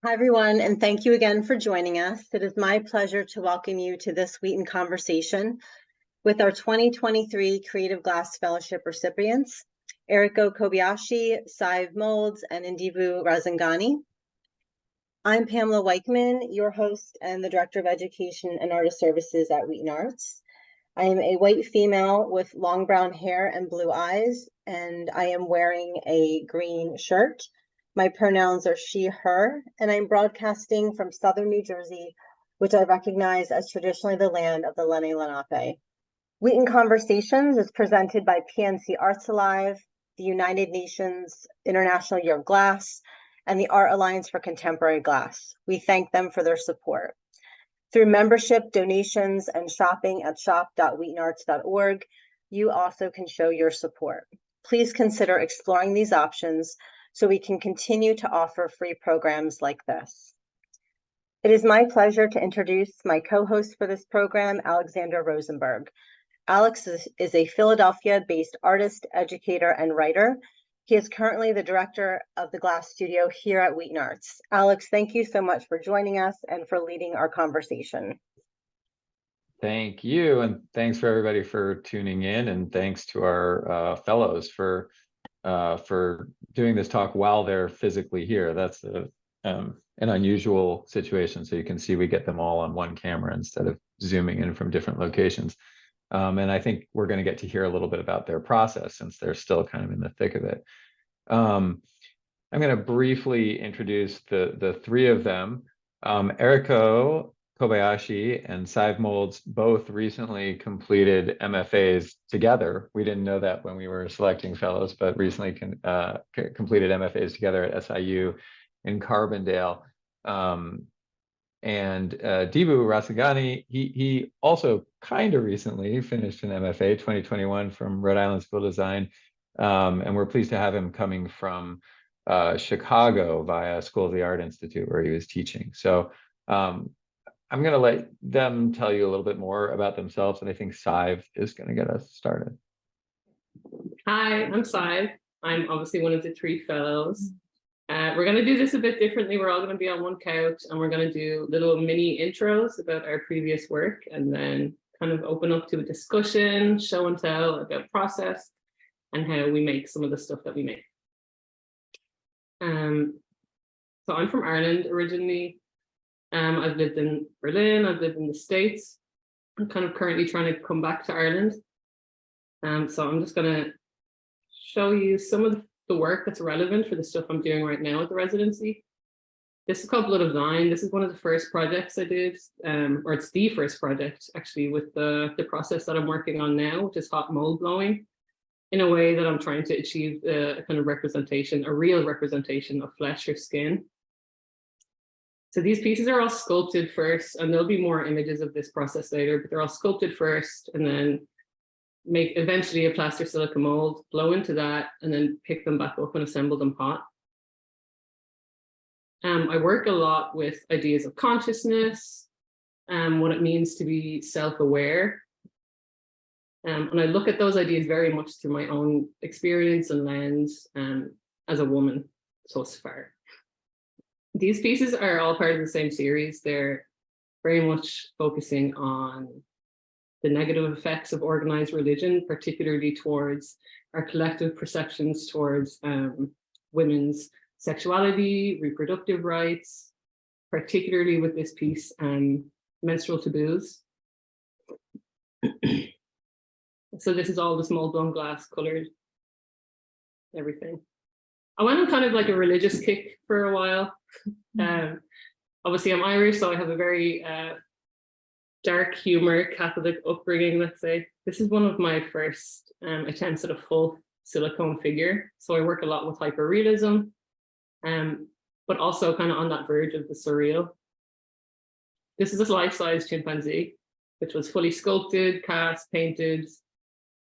Hi, everyone, and thank you again for joining us. It is my pleasure to welcome you to this Wheaton conversation with our 2023 Creative Glass Fellowship recipients, Eriko Kobayashi, Sadhbh Mowlds, and Ndivhuho Rasengani. I'm Pamela Weichman, your host and the Director of Education and Artist Services at WheatonArts. I am a white female with long brown hair and blue eyes, and I am wearing a green shirt. My pronouns are she, her, and I'm broadcasting from southern New Jersey, which I recognize as traditionally the land of the Lenni Lenape. Wheaton Conversations is presented by PNC Arts Alive, the United Nations International Year of Glass, and the Art Alliance for Contemporary Glass. We thank them for their support. Through membership, donations, and shopping at shop.wheatonarts.org, you also can show your support. Please consider exploring these options so we can continue to offer free programs like this. It is my pleasure to introduce my co-host for this program, Alexander Rosenberg. Alex is a Philadelphia-based artist, educator, and writer. He is currently the director of the Glass Studio here at WheatonArts. Alex, thank you so much for joining us and for leading our conversation. Thank you, and thanks for everybody for tuning in, and thanks to our fellows for doing this talk while they're physically here. That's an unusual situation, so you can see we get them all on one camera instead of zooming in from different locations. And I think we're going to get to hear a little bit about their process since they're still kind of in the thick of it. I'm going to briefly introduce the three of them. Eriko Kobayashi and Sadhbh Mowlds both recently completed MFAs together. We didn't know that when we were selecting fellows, but recently completed MFAs together at SIU in Carbondale. And Ndivhuho Rasengani, he also kind of recently finished an MFA 2021 from Rhode Island School of Design. And we're pleased to have him coming from Chicago via School of the Art Institute, where he was teaching. So I'm going to let them tell you a little bit more about themselves, and I think Sadhbh is going to get us started. Hi, I'm Sadhbh. I'm obviously one of the three fellows. We're going to do this a bit differently. We're all going to be on one couch, and we're going to do little mini intros about our previous work, and then kind of open up to a discussion, show and tell about process, and how we make some of the stuff that we make. So I'm from Ireland originally. I've lived in Berlin, I've lived in the States. I'm kind of currently trying to come back to Ireland. So I'm just going to show you some of the work that's relevant for the stuff I'm doing right now at the residency. This is called Blood of Vine. This is one of the first projects I did, or it's the first project actually with the process that I'm working on now, which is hot mold blowing, in a way that I'm trying to achieve a kind of representation, a real representation of flesh or skin. So these pieces are all sculpted first, and there'll be more images of this process later, but they're all sculpted first and then make eventually a plaster silica mold, blow into that, and then pick them back up and assemble them hot. I work a lot with ideas of consciousness, what it means to be self-aware. And I look at those ideas very much through my own experience and lens as a woman thus far. These pieces are all part of the same series. They're very much focusing on the negative effects of organized religion, particularly towards our collective perceptions towards women's sexuality, reproductive rights, particularly with this piece, menstrual taboos. So this is all the small blown glass colored, everything. I went on kind of like a religious kick for a while. Obviously I'm Irish, so I have a very dark humor Catholic upbringing, let's say. This is one of my first attempts at a full silicone figure. So I work a lot with hyperrealism, but also kind of on that verge of the surreal. This is a life-size chimpanzee, which was fully sculpted, cast, painted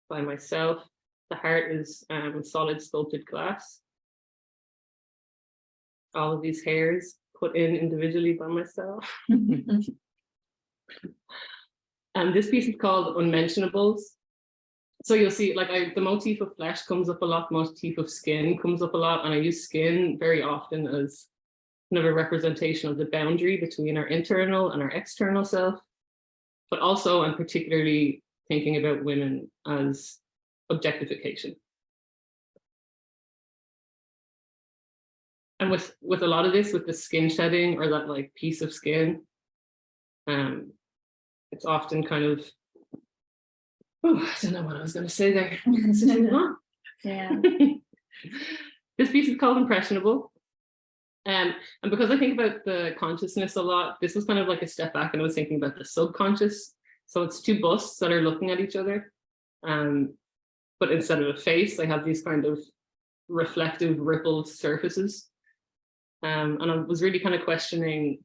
by myself. The heart is solid sculpted glass. All of these hairs put in individually by myself. And this piece is called Unmentionables. So you'll see, like, the motif of flesh comes up a lot, motif of skin comes up a lot, and I use skin very often as kind of a representation of the boundary between our internal and our external self, but also and particularly thinking about women as objectification. And with a lot of this, with the skin shedding or that like piece of skin, it's often kind of, oh, I don't know what I was going to say there. Let's just move on. Yeah. This piece is called Impressionable. And because I think about the consciousness a lot, this was kind of like a step back and I was thinking about the subconscious. So it's two busts that are looking at each other. But instead of a face, they have these kind of reflective rippled surfaces. And I was really kind of questioning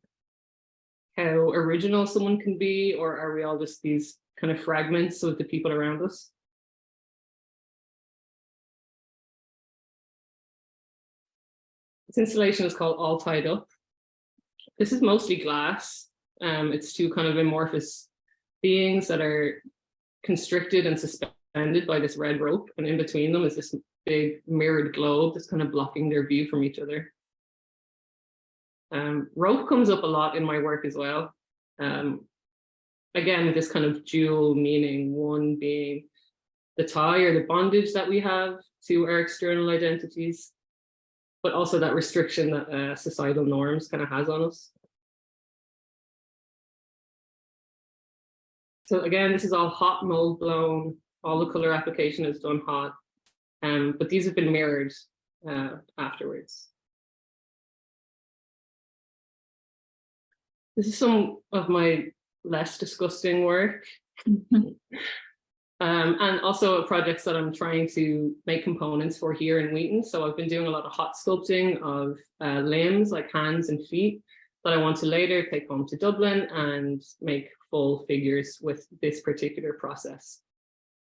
how original someone can be, or are we all just these kind of fragments of the people around us? This installation is called All Tied Up. This is mostly glass. It's two kind of amorphous beings that are constricted and suspended by this red rope, and in between them is this big mirrored globe that's kind of blocking their view from each other. Rope comes up a lot in my work as well. Again, with this kind of dual meaning, one being the tie or the bondage that we have to our external identities, but also that restriction that societal norms kind of has on us. So again, this is all hot mold blown. All the color application is done hot, but these have been mirrored afterwards. This is some of my less disgusting work. And also projects that I'm trying to make components for here in Wheaton. So I've been doing a lot of hot sculpting of limbs like hands and feet that I want to later take home to Dublin and make full figures with this particular process.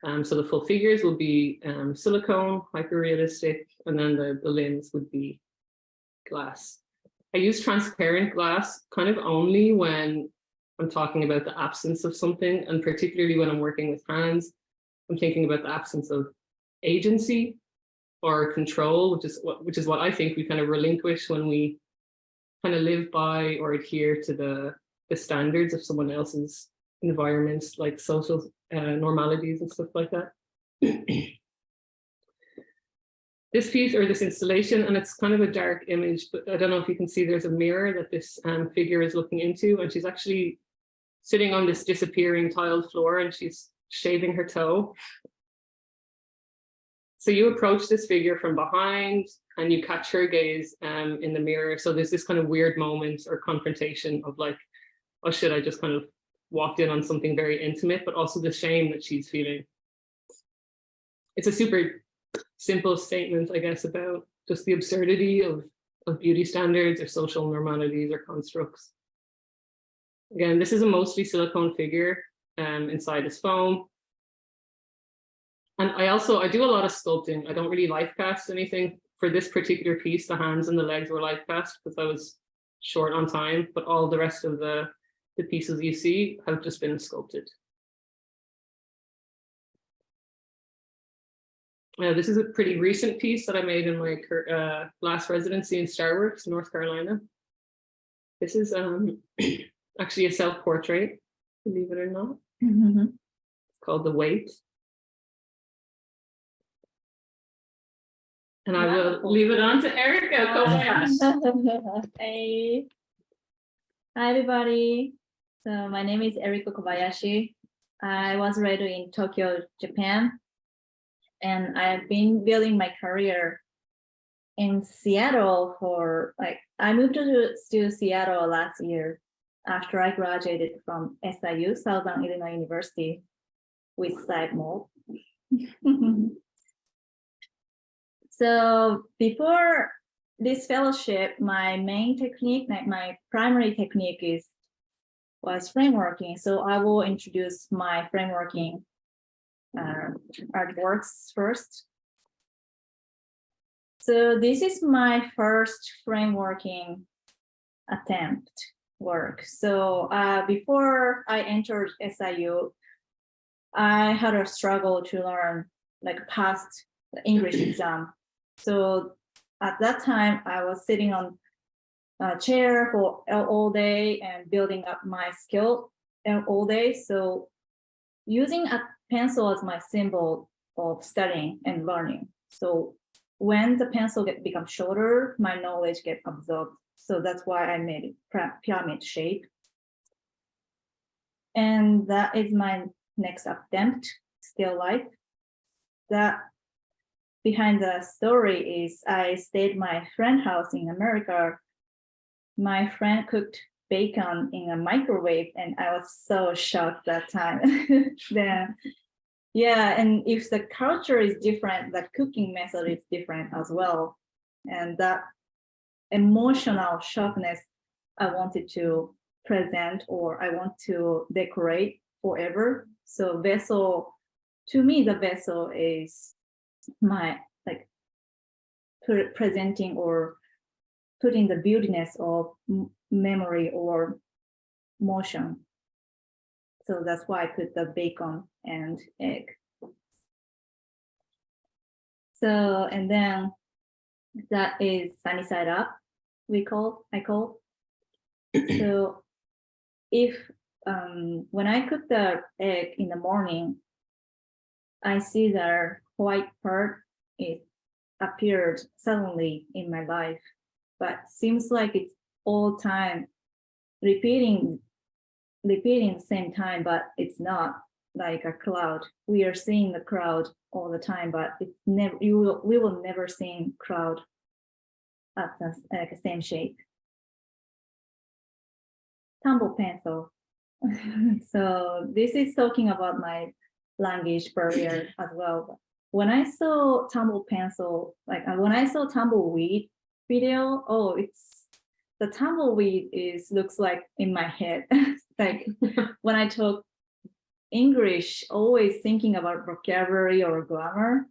So the full figures will be silicone, hyper-realistic, and then the limbs would be glass. I use transparent glass kind of only when I'm talking about the absence of something, and particularly when I'm working with hands, I'm thinking about the absence of agency or control, which is what I think we kind of relinquish when we kind of live by or adhere to the standards of someone else's environments, like social normalities and stuff like that. This piece or this installation, and it's kind of a dark image, but I don't know if you can see there's a mirror that this figure is looking into, and she's actually sitting on this disappearing tiled floor and she's shaving her toe. So you approach this figure from behind and you catch her gaze in the mirror. So there's this kind of weird moment or confrontation of like, oh shit, I just kind of walked in on something very intimate, but also the shame that she's feeling. It's a super simple statement, I guess, about just the absurdity of beauty standards or social normalities or constructs. Again, this is a mostly silicone figure inside this foam. And I do a lot of sculpting. I don't really life cast anything. For this particular piece, the hands and the legs were life cast because I was short on time, but all the rest of the pieces you see have just been sculpted. This is a pretty recent piece that I made in my last residency in Starworks, North Carolina. This is actually a self-portrait, believe it or not. Mm-hmm. It's called The Weight. And I will leave it on to Eriko Kobayashi. Hey. Hi, everybody. So my name is Eriko Kobayashi. I was raised in Tokyo, Japan. And I've been building my career in Seattle for I moved to Seattle last year after I graduated from SIU, Southern Illinois University, with Sadhbh Mowlds. So before this fellowship, my main technique, my primary technique was frameworking. So I will introduce my frameworking artworks first. So this is my first frameworking attempt work. So before I entered SIU, I had a struggle to learn, pass the English exam. So at that time, I was sitting on chair for all day and building up my skill all day. So using a pencil as my symbol of studying and learning. So when the pencil becomes shorter, my knowledge gets absorbed. So that's why I made it pyramid shape. And that is my next attempt, still life. That behind the story is I stayed at my friend's house in America. My friend cooked bacon in a microwave, and I was so shocked that time. Then, yeah, and if the culture is different, the cooking method is different as well. And that emotional shockness I wanted to present, or I want to decorate forever. So vessel, to me, the vessel is my like presenting or putting the beautiness of memory or motion. So that's why I put the bacon and egg. So, and then that is sunny side up, I call. So if when I cook the egg in the morning, I see the white part, it appeared suddenly in my life, but seems like it's all time repeating the same time, but it's not like a cloud. We are seeing the cloud all the time, but it's never, we will never see cloud at the like same shape. Tumble pencil. So this is talking about my language barrier as well. When I saw tumble pencil, like when I saw tumbleweed video, oh, it's the tumbleweed looks like in my head. Like when I talk English, always thinking about vocabulary or grammar,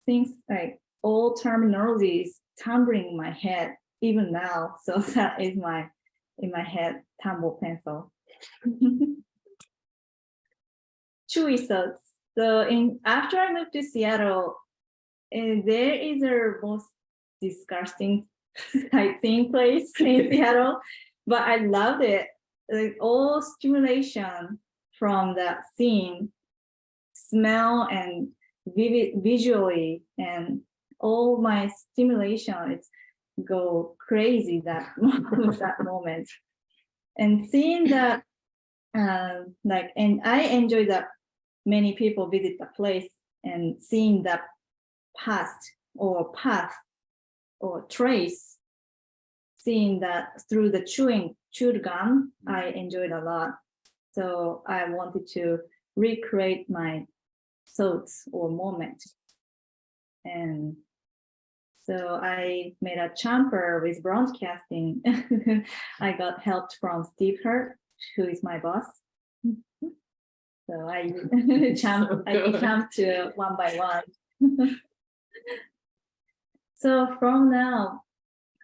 things like all terminology is tumbling in my head even now. So that is in my head, tumble pencil. Chewy socks. So after I moved to Seattle, there is a most disgusting sightseeing place in Seattle, but I loved it. Like all stimulation from that scene, smell and visually, and all my stimulation, it's go crazy that that moment. And seeing that, like, and I enjoy that many people visit the place and seeing that past or path or trace, seeing that through the chewed gum, I enjoyed a lot. So I wanted to recreate my thoughts or moment. And so I made a chamfer with broadcasting. I got help from Steve Hurt, who is my boss. So I jumped to one by one. So from now,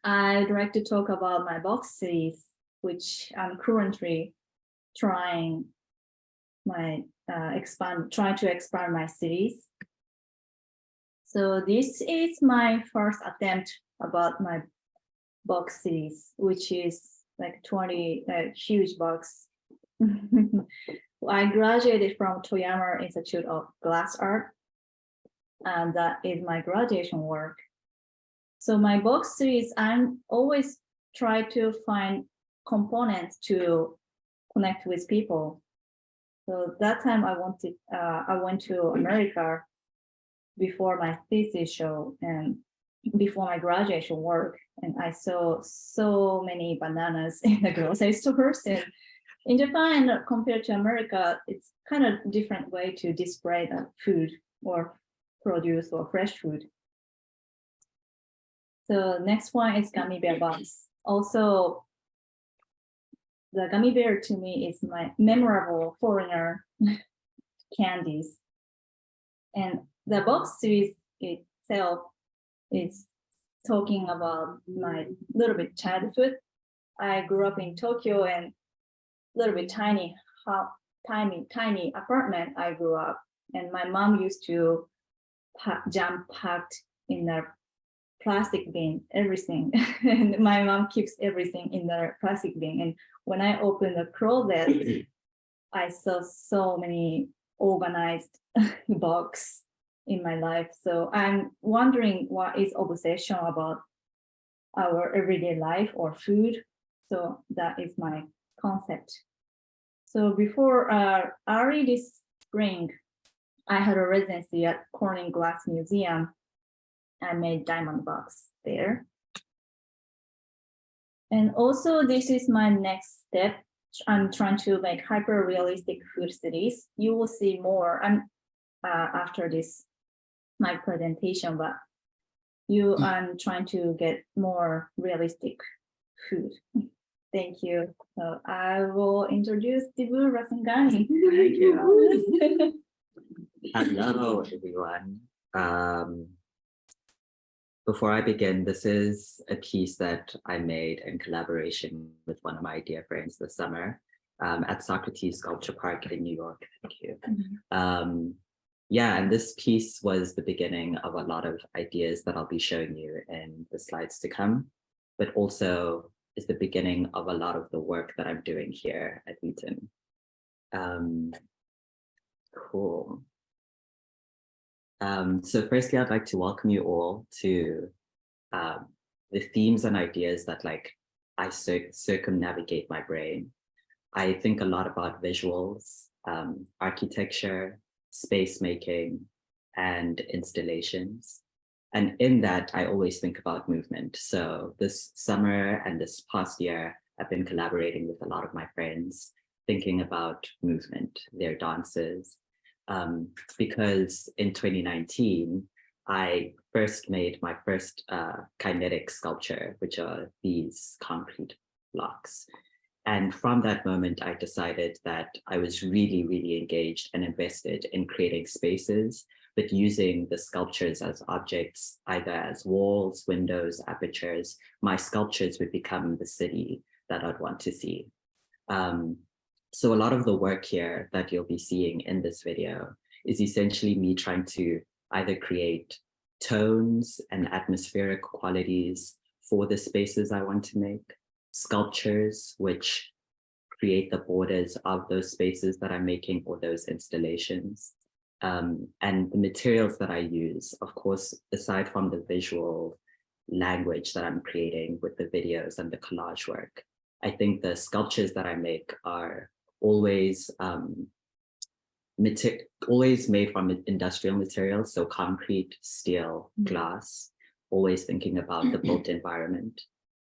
I'd like to talk about my box series, which I'm currently trying to expand my series. So this is my first attempt about my box series, which is like 20 huge box. I graduated from Toyama Institute of Glass Art, and that is my graduation work. So my box series, I'm always try to find components to connect with people. So that time I went to America before my thesis show and before my graduation work, and I saw so many bananas in the grocery stores. And in Japan, compared to America, it's kind of different way to display the food or produce or fresh food. So next one is gummy bear box. Also, the gummy bear to me is my memorable foreigner candies. And the box series itself is talking about my little bit childhood. I grew up in Tokyo, and little bit tiny apartment I grew up. And my mom used to jump packed in the plastic bin, everything. And my mom keeps everything in the plastic bin. And when I opened the closet, I saw so many organized box in my life. So I'm wondering what is obsession about our everyday life or food. So that is my concept. So before early this spring, I had a residency at Corning Glass Museum. I made diamond box there. And also this is my next step. I'm trying to make hyper-realistic food cities. You will see more after this, my presentation, but I'm trying to get more realistic food. Thank you. So I will introduce Ndivhuho Rasengani. Thank you. Hello, everyone. Before I begin, this is a piece that I made in collaboration with one of my dear friends this summer at Socrates Sculpture Park in New York. Thank you. Yeah, and this piece was the beginning of a lot of ideas that I'll be showing you in the slides to come, but also is the beginning of a lot of the work that I'm doing here at Wheaton. Cool. So firstly, I'd like to welcome you all to the themes and ideas that I circumnavigate my brain. I think a lot about visuals, architecture, space making, and installations. And in that, I always think about movement. So this summer and this past year, I've been collaborating with a lot of my friends, thinking about movement, their dances, because in 2019, I first made my first kinetic sculpture, which are these concrete blocks. And from that moment, I decided that I was really, really engaged and invested in creating spaces, but using the sculptures as objects, either as walls, windows, apertures. My sculptures would become the city that I'd want to see. So a lot of the work here that you'll be seeing in this video is essentially me trying to either create tones and atmospheric qualities for the spaces I want to make, sculptures which create the borders of those spaces that I'm making or those installations. And the materials that I use, of course, aside from the visual language that I'm creating with the videos and the collage work, I think the sculptures that I make are always made from industrial materials, so concrete, steel, glass, always thinking about the built environment.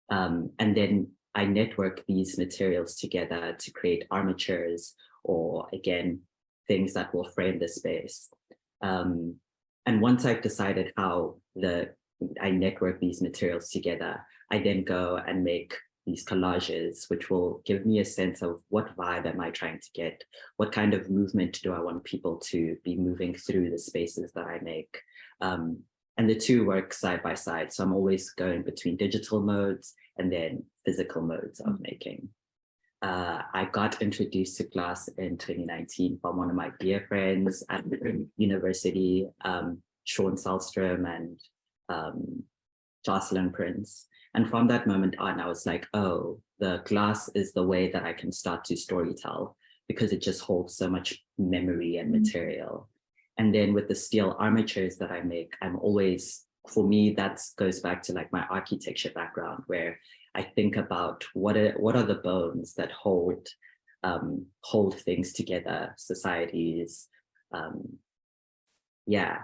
And then I network these materials together to create armatures or, again, things that will frame the space. And once I've decided how I network these materials together, I then go and make these collages, which will give me a sense of what vibe am I trying to get? What kind of movement do I want people to be moving through the spaces that I make? And the two work side by side. So I'm always going between digital modes and then physical modes of making. I got introduced to glass in 2019 from one of my dear friends at university, Sean Salstrom and Jocelyn Prince. And from that moment on, I was like, oh, the glass is the way that I can start to storytell because it just holds so much memory and material. And then with the steel armatures that I make, I'm always, for me, that goes back to my architecture background, where I think about what are the bones that hold things together, societies. Yeah.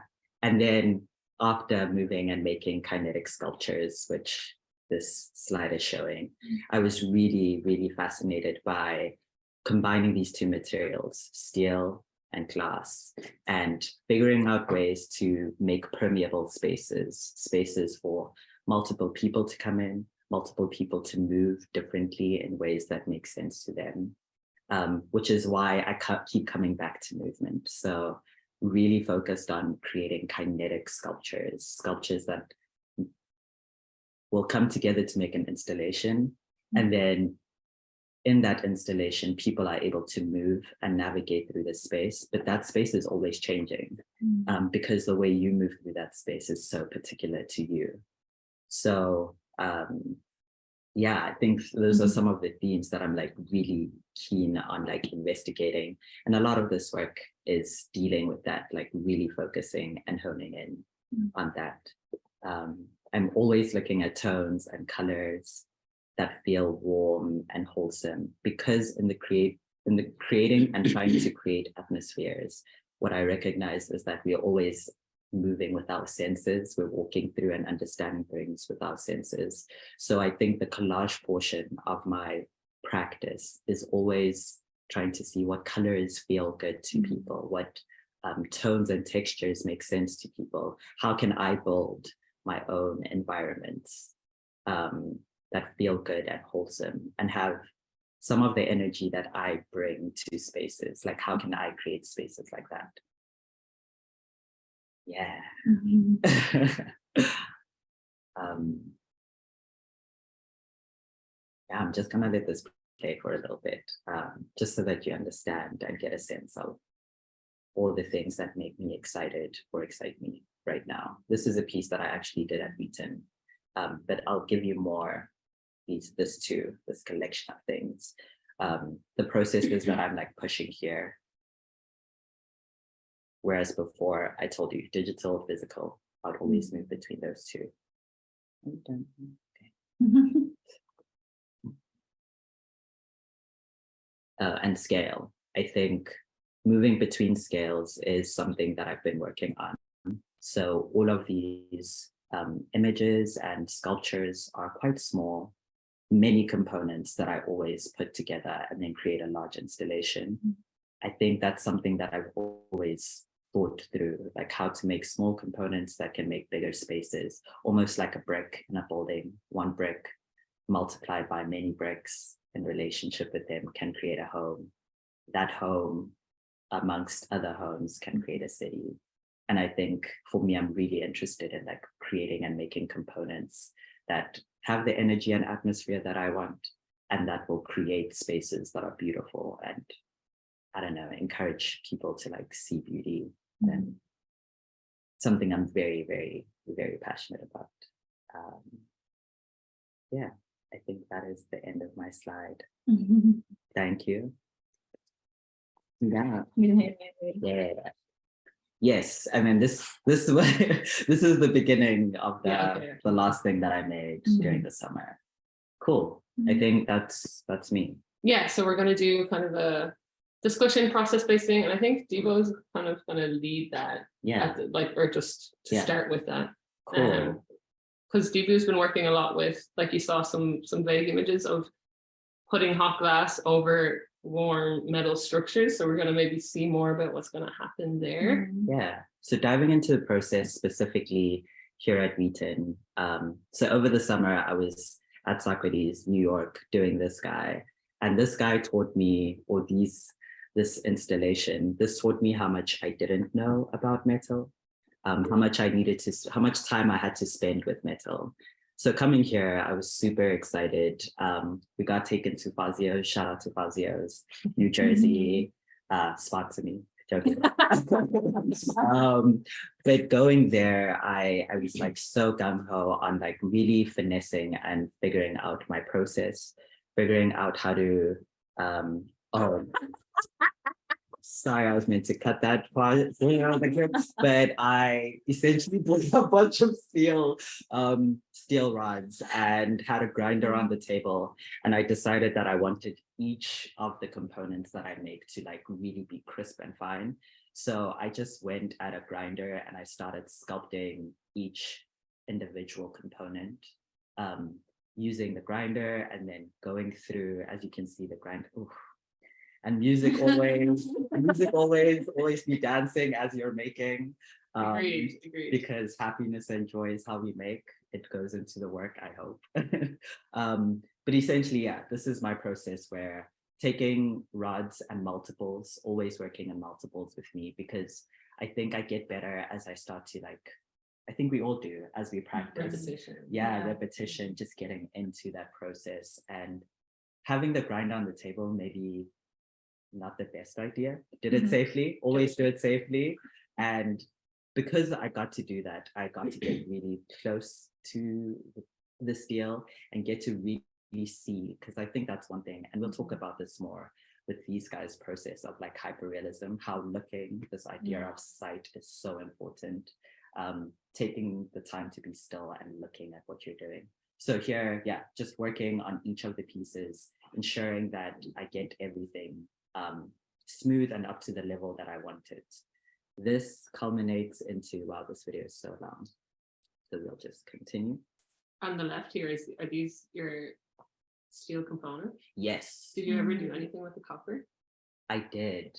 And then after moving and making kinetic sculptures, which this slide is showing, I was really, really fascinated by combining these two materials, steel and glass, and figuring out ways to make permeable spaces for multiple people to come in, multiple people to move differently in ways that make sense to them, which is why I keep coming back to movement. So really focused on creating kinetic sculptures that will come together to make an installation. And then in that installation, people are able to move and navigate through the space, but that space is always changing because the way you move through that space is so particular to you. So yeah, I think those are some of the themes that I'm like really keen on like investigating. And a lot of this work is dealing with that, like really focusing and honing in on that. I'm always looking at tones and colors that feel warm and wholesome, because in the creating and trying to create atmospheres, what I recognize is that we are always moving with our senses. We're walking through and understanding things with our senses. So I think the collage portion of my practice is always trying to see what colors feel good to people, what tones and textures make sense to people. How can I build my own environments that feel good and wholesome and have some of the energy that I bring to spaces? Like, how can I create spaces like that? Yeah. Yeah, I'm just gonna let this play for a little bit, just so that you understand and get a sense of all the things that make me excited or excite me right now. This is a piece that I actually did at Wheaton, but I'll give you more this collection of things. The processes that I'm like pushing here, whereas before I told you digital, physical, I'd always move between those two. And scale. I think moving between scales is something that I've been working on. So all of these images and sculptures are quite small, many components that I always put together and then create a large installation. I think that's something that I've always thought through, like how to make small components that can make bigger spaces, almost like a brick in a building. One brick multiplied by many bricks in relationship with them can create a home. That home, amongst other homes, can create a city. And I think for me, I'm really interested in like creating and making components that have the energy and atmosphere that I want, and that will create spaces that are beautiful and, I don't know, encourage people to like see beauty. And something I'm very, very, very passionate about. Yeah, I think that is the end of my slide. Thank you. Yeah. Yeah. Yes, I mean this is the beginning of the last thing that I made during the summer. Cool. I think that's me. Yeah, so we're going to do kind of a discussion process based thing, and I think Ndivhuho's kind of going to lead that. Yeah. Or just to start with that. Cool. Because Ndivhuho's been working a lot with, like you saw some vague images of putting hot glass over warm metal structures. So we're going to maybe see more about what's going to happen there. Yeah. So diving into the process specifically here at Wheaton. So over the summer, I was at Socrates, New York, doing this guy. And this guy taught me, or this installation, this taught me how much I didn't know about metal, how much time I had to spend with metal. So coming here, I was super excited. We got taken to Fazio's, shout out to Fazio's, New Jersey, sponsor me, joking. But going there, I was like so gung-ho on like really finessing and figuring out my process, figuring out how to, sorry, I was meant to cut that part, but I essentially bought a bunch of steel rods and had a grinder on the table. And I decided that I wanted each of the components that I make to like really be crisp and fine. So I just went at a grinder and I started sculpting each individual component using the grinder, and then going through, as you can see, the grinder. Ooh. And music always be dancing as you're making. Agreed. Because happiness and joy is how we make. It goes into the work, I hope. But essentially, yeah, this is my process where taking rods and multiples, always working in multiples with me, because I think I get better as I start to like, I think we all do as we practice. Repetition. Yeah, repetition, just getting into that process. And having the grind on the table, maybe not the best idea. Did it safely, always do it safely. And because I got to do that, I got to get really close to the steel and get to really see, because I think that's one thing, and we'll talk about this more with these guys' process of like hyperrealism, how looking, this idea of sight is so important. Taking the time to be still and looking at what you're doing. So here, yeah, just working on each of the pieces, ensuring that I get everything smooth and up to the level that I wanted. This culminates into, wow, this video is so long. So we'll just continue. On the left here, are these your steel components? Yes, Did you ever do anything with the copper? I did.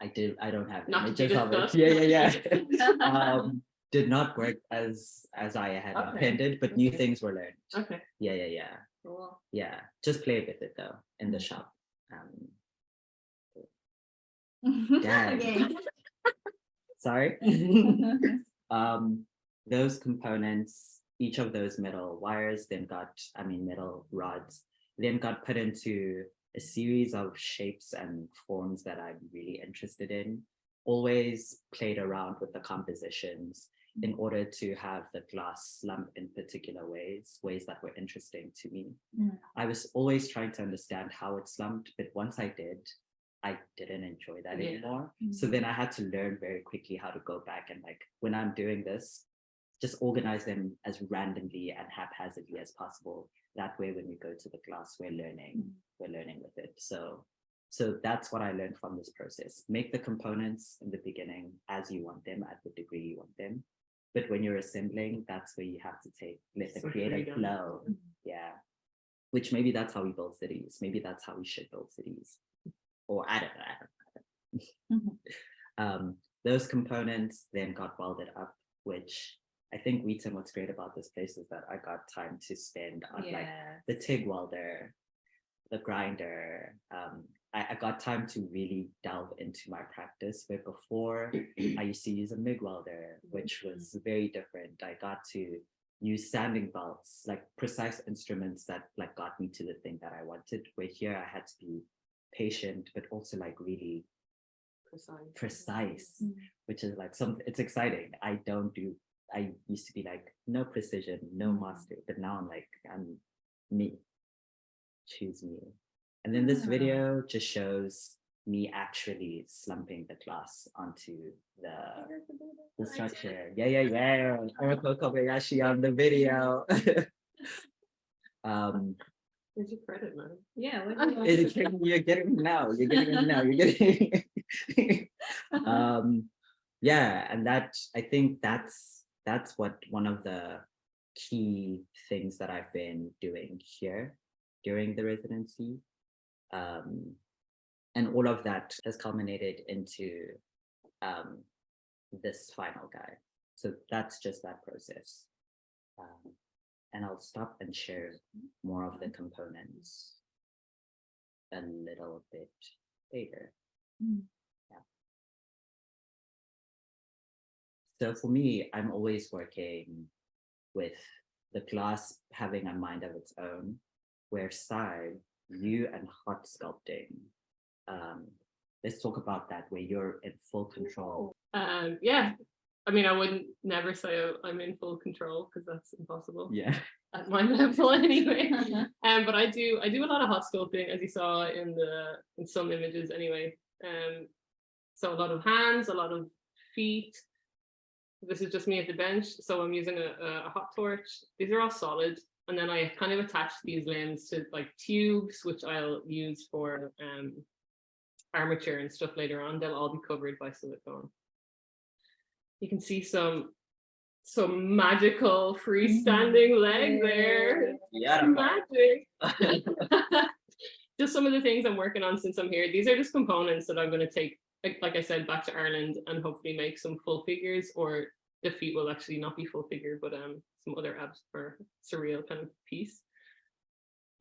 I don't have Not to images be of it. discussed. Yeah. Did not work as I had Okay. intended, but new Okay. things were learned. Okay. Yeah. Cool. Yeah, just play with it though in the shop. Dang. Okay. Sorry. Those components, each of those metal wires metal rods, then got put into a series of shapes and forms that I'm really interested in. Always played around with the compositions in order to have the glass slump in particular ways that were interesting to me. I was always trying to understand how it slumped, but once I did, I didn't enjoy that anymore. So then I had to learn very quickly how to go back and like, when I'm doing this, just organize them as randomly and haphazardly as possible. That way, when we go to the class, we're learning with it. So that's what I learned from this process. Make the components in the beginning as you want them, at the degree you want them. But when you're assembling, that's where you have to let the creative flow. Yeah. Which maybe that's how we build cities. Maybe that's how we should build cities. Or I don't know. Those components then got welded up, which I think Wheaton, what's great about this place is that I got time to spend on like the TIG welder, the grinder. I got time to really delve into my practice, where before I used to use a MIG welder, which was very different. I got to use sanding belts, like precise instruments that like got me to the thing that I wanted, where here I had to be patient, but also like really precise, which is like it's exciting. I used to be like, no precision, no master, but now I'm like, I'm me, choose me. And then this video just shows me actually slumping the glass onto the structure. Yeah. Eriko Kobayashi on the video. There's your credit, man. Yeah. You're getting it now. You're getting yeah, and that I think that's what one of the key things that I've been doing here during the residency. And all of that has culminated into this final guide. So that's just that process. And I'll stop and share more of the components a little bit later. Yeah. So for me, I'm always working with the glass having a mind of its own, where Sadhbh, you and hot sculpting, let's talk about that, where you're in full control. Yeah, I mean, I wouldn't never say I'm in full control, because that's impossible. Yeah. At my level anyway. But I do a lot of hot sculpting, as you saw in some images anyway. So a lot of hands, a lot of feet. This is just me at the bench, so I'm using a hot torch. These are all solid, and then I kind of attach these limbs to like tubes, which I'll use for armature and stuff later on. They'll all be covered by silicone. You can see some magical freestanding leg there. Yeah. Magic. Just some of the things I'm working on since I'm here. These are just components that I'm going to take, like I said, back to Ireland and hopefully make some full figures, or the feet will actually not be full figure, but some other or surreal kind of piece.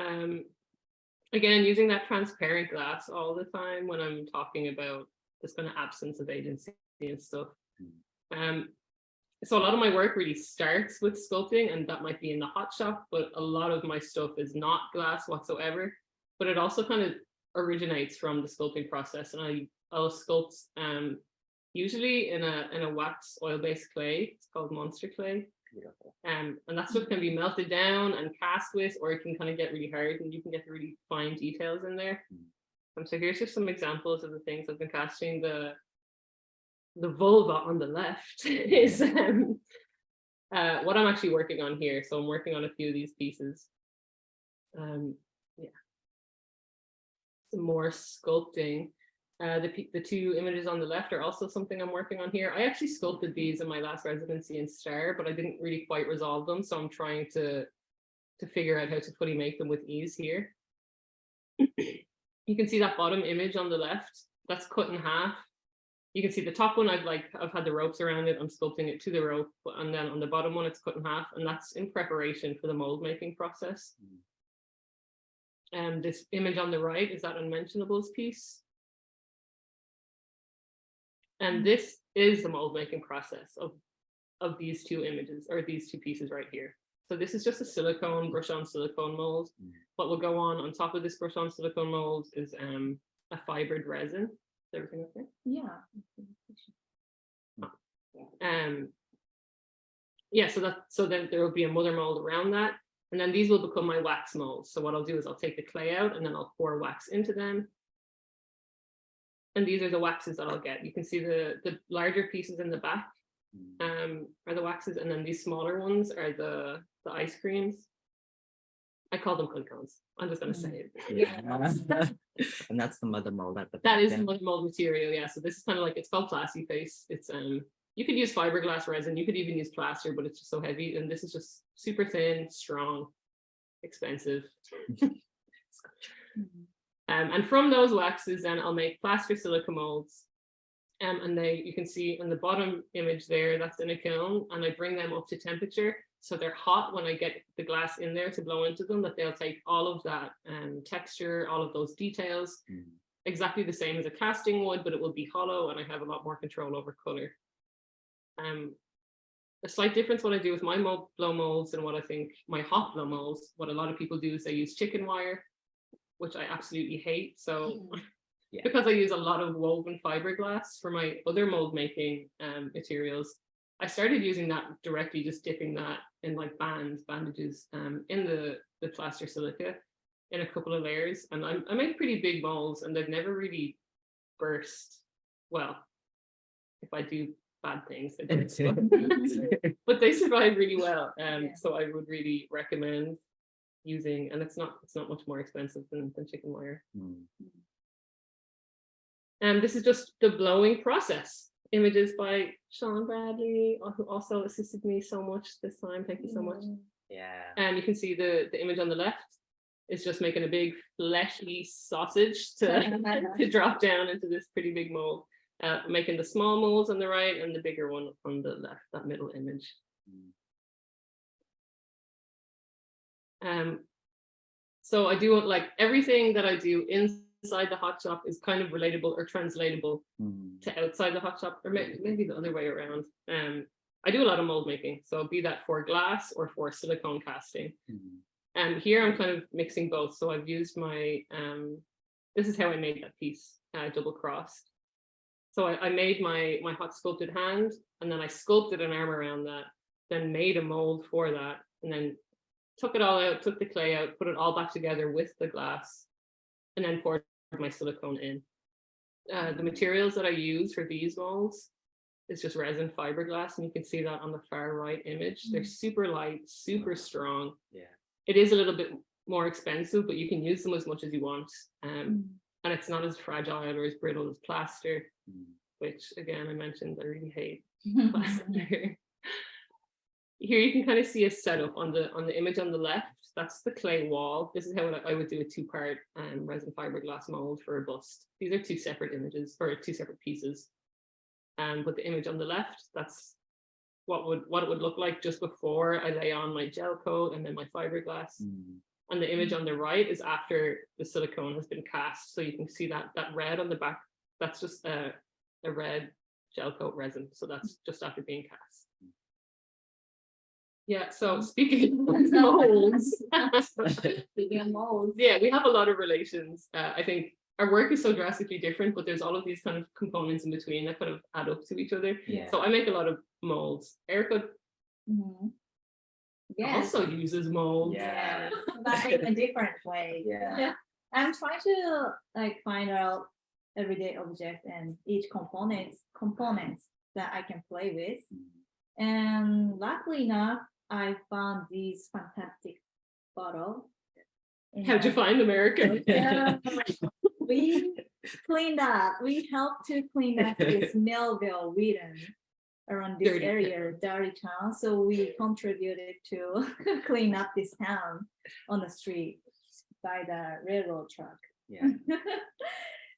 Again, using that transparent glass all the time when I'm talking about this kind of absence of agency and stuff. So a lot of my work really starts with sculpting, and that might be in the hot shop, but a lot of my stuff is not glass whatsoever, but it also kind of originates from the sculpting process. And I'll sculpt usually in a wax oil-based clay. It's called monster clay. And that stuff can be melted down and cast with, or it can kind of get really hard and you can get the really fine details in there. So here's just some examples of the things I've been casting. The vulva on the left is what I'm actually working on here. So I'm working on a few of these pieces. Yeah. Some more sculpting. The two images on the left are also something I'm working on here. I actually sculpted these in my last residency in Star, but I didn't really quite resolve them. So I'm trying to figure out how to fully make them with ease here. You can see that bottom image on the left, that's cut in half. You can see the top one, I've had the ropes around it. I'm sculpting it to the rope, and then on the bottom one, it's cut in half, and that's in preparation for the mold making process. And this image on the right is that Unmentionables piece. And this is the mold making process of these two images, or these two pieces right here. So this is just a silicone, brush on silicone mold. What will go on top of this brush on silicone mold is a fibered resin. Is everything okay? Yeah. Yeah, so then there will be a mother mold around that. And then these will become my wax molds. So what I'll do is I'll take the clay out and then I'll pour wax into them. And these are the waxes that I'll get. You can see the larger pieces in the back are the waxes, and then these smaller ones are the ice creams. I call them honeycombs. I'm just going to say it. Yeah. And that's the mother mold at the back. That is the mother mold material, yeah. So this is kind of like, it's called Plasti Face. It's you could use fiberglass resin, you could even use plaster, but it's just so heavy. And this is just super thin, strong, expensive. And from those waxes, then I'll make plaster silica molds. And you can see in the bottom image there, that's in a kiln, and I bring them up to temperature. So they're hot when I get the glass in there to blow into them, that they'll take all of that texture, all of those details, exactly the same as a casting would, but it will be hollow and I have a lot more control over color. A slight difference what I do with my blow molds and what I think my hot blow molds, what a lot of people do is they use chicken wire, which I absolutely hate. So because I use a lot of woven fiberglass for my other mold making materials, I started using that directly, just dipping that in like bandages in the plaster silica in a couple of layers. And I make pretty big molds and they've never really burst. Well, if I do bad things, they burst. But they survive really well. So I would really recommend using, and it's not much more expensive than chicken wire. And this is just the blowing process. Images by Sean Bradley, who also assisted me so much this time. Thank you so much. Yeah. And you can see the image on the left is just making a big fleshy sausage to drop down into this pretty big mold. Making the small molds on the right and the bigger one on the left, that middle image. So I do like everything that I do inside the hot shop is kind of relatable or translatable to outside the hot shop, or maybe the other way around. I do a lot of mold making, so be that for glass or for silicone casting. And here I'm kind of mixing both. So I've used my, this is how I made that piece, double crossed. So I made my hot sculpted hand, and then I sculpted an arm around that, then made a mold for that, and then took it all out, took the clay out, put it all back together with the glass, and then poured my silicone in. The materials that I use for these molds is just resin fiberglass, and you can see that on the far right image. They're super light, super strong. Yeah. It is a little bit more expensive, but you can use them as much as you want. And it's not as fragile or as brittle as plaster, which again, I mentioned, I really hate plaster. Here you can kind of see a setup on the image on the left. That's the clay wall. This is how I would do a two-part resin fiberglass mold for a bust. These are two separate images, or two separate pieces. But the image on the left, that's what it would look like just before I lay on my gel coat and then my fiberglass. And the image on the right is after the silicone has been cast. So you can see that red on the back, that's just a red gel coat resin. So that's just after being cast. Yeah, so speaking of molds, yeah, we have a lot of relations. I think our work is so drastically different, but there's all of these kind of components in between that kind of add up to each other. Yeah. So I make a lot of molds. Eriko Yes. also uses molds. Yeah. But in a different way. Yeah. I'm trying to like find out everyday objects and each components that I can play with. And luckily enough, I found these fantastic bottle. in How'd you my- find America? Yeah, we cleaned up. We helped to clean up this Melville, Wheaton, around this Dirty area, dirty town. So we contributed to clean up this town on the street by the railroad truck. Yeah.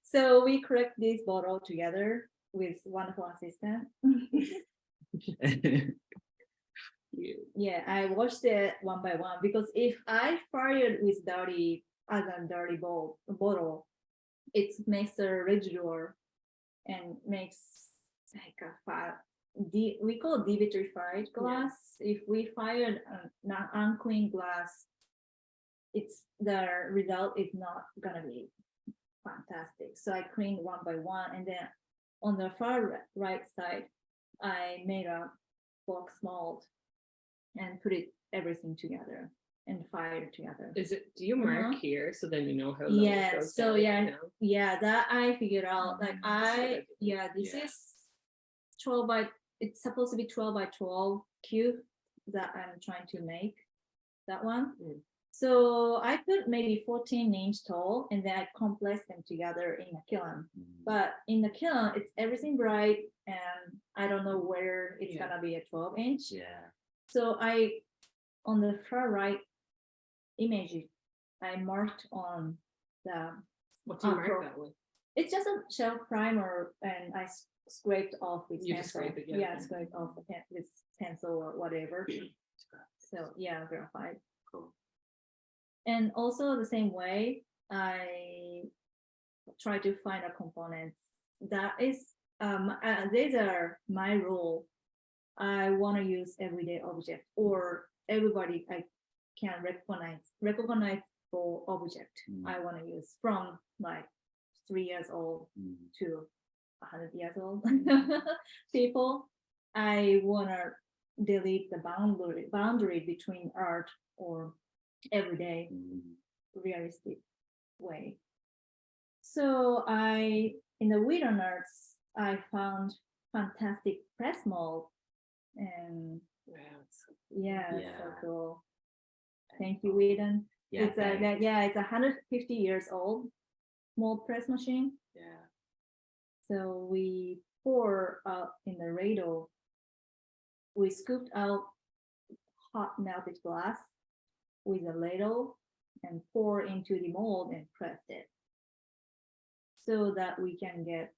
So we collect this bottle together with wonderful assistant. Yeah, I watched it one by one because if I fired with dirty bottle, it makes a residual and makes like a fat. We call it devitrified glass. If we fired an unclean glass, it's the result is not gonna be fantastic. So I cleaned one by one, and then on the far right side, I made a box mold and put everything together and fired together. Is it, do you mark Uh-huh. here so then you know how low it Yeah, goes so down, yeah, you know? yeah, that I figured out. Like good this Yeah. is 12 by, it's supposed to be 12 by 12 cube that I'm trying to make, that one. Mm. So I put maybe 14-inch tall and then I compress them together in a kiln. But in the kiln, it's everything bright and I don't know where it's Yeah. gonna be a 12-inch. Yeah. So on the far right image, I marked on the, What do you mark pro- that with? it's just a shell primer and I scraped off with You just pencil. scrape it, yeah. Yeah, scraped off with pencil or whatever. So yeah, graphite. Cool. And also the same way, I try to find a component that is, these are my rule. I want to use everyday object or everybody I can recognizable object I want to use from like 3 years old to 100 years old people. I want to delete the boundary between art or everyday realistic way. So in the WheatonArts, I found fantastic press mold, and Wow, it's yeah, it's so Yeah. cool. Thank you, Wheaton. Yeah. It's it's 150 years old mold press machine. yeah. So we pour out in the ladle. We scooped out hot melted glass with a ladle and pour into the mold and pressed it so that we can get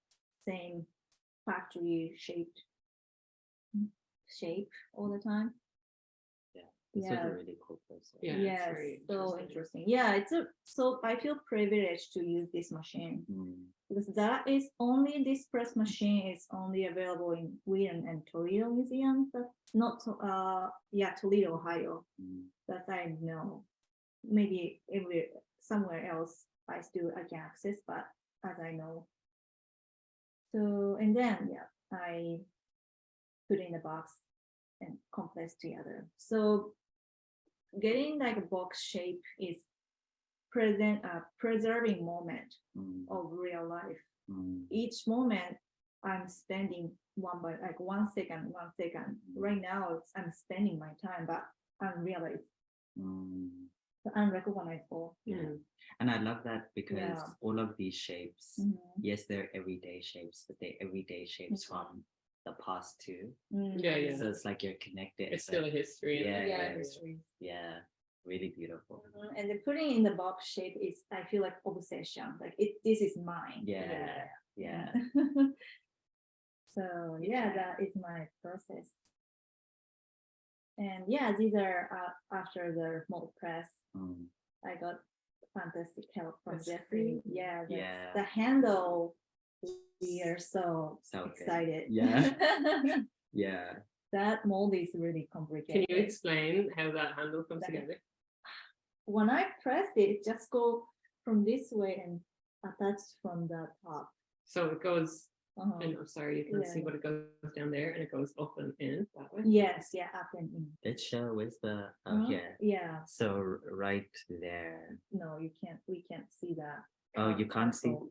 same factory shape all the time. This was Yeah. a really cool process. Yeah, it's Yes, very so interesting. interesting. Yeah, so I feel privileged to use this machine because this press machine is only available in Wheaton and Toledo Museum, but not Toledo, Ohio. That I know. Maybe somewhere else I can access, but as I know. So and then I put in a box and compress together. So getting like a box shape is preserving moment of real life. Each moment I'm spending 1 second. Right now I'm spending my time, but unrealized, unrecognizable. Yeah. And I love that because Yeah. all of these shapes, Mhm. yes, they're everyday shapes, but they're everyday shapes from the past too. Yeah, yeah. So it's like you're connected. It's still a history. and Yeah, Yeah, yeah. history. Yeah, really beautiful. And the putting in the box shape is, I feel like obsession. Like this is mine. Yeah, yeah. So yeah, that is my process. And yeah, these are after the mold press. I got fantastic help from That's Jeffrey. great. Yeah, Yeah. the handle. We are so So good. excited. Yeah. Yeah. That mold is really Can complicated. you explain how that handle comes That- together? When I pressed it, it just go from this way and attached from the top. So it goes And I'm sorry, you can see Yeah. what it goes down there, and it goes up and in that way. Yes, yeah, up and in. Let's show where's the Huh? here. Yeah, So right there. no, you can't, we can't see that. Oh, you can't see. So,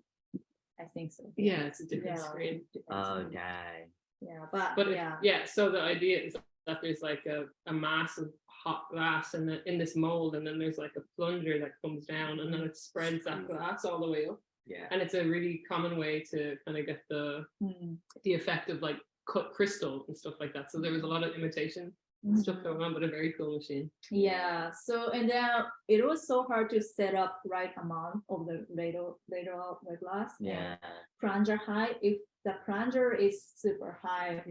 I think so. Yeah, it's a different Yeah, screen. different Oh, screen. dang. Yeah, But yeah. yeah, so the idea is that there's like a mass of hot glass in this mold, and then there's like a plunger that comes down, and then it spreads that glass all the way up. Yeah. And it's a really common way to kind of get the effect of like cut crystal and stuff like that. So there was a lot of imitation stuff going on, but a very cool machine. Yeah, so and then it was so hard to set up right amount of the ladle glass. Yeah. Plunger high, if the plunger is super high,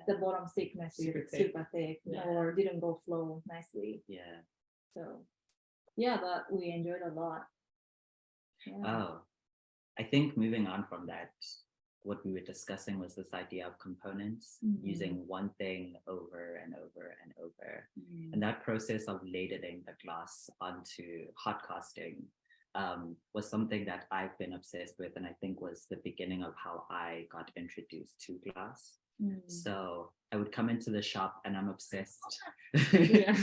the bottom thickness is Super thick. super thick, Yeah. or didn't go flow nicely. Yeah. So yeah, but we enjoyed a lot. Yeah. Oh, I think moving on from that, what we were discussing was this idea of components, using one thing over and over and over. And that process of ladling the glass onto hot casting was something that I've been obsessed with, and I think was the beginning of how I got introduced to glass. So I would come into the shop and I'm obsessed. Yeah.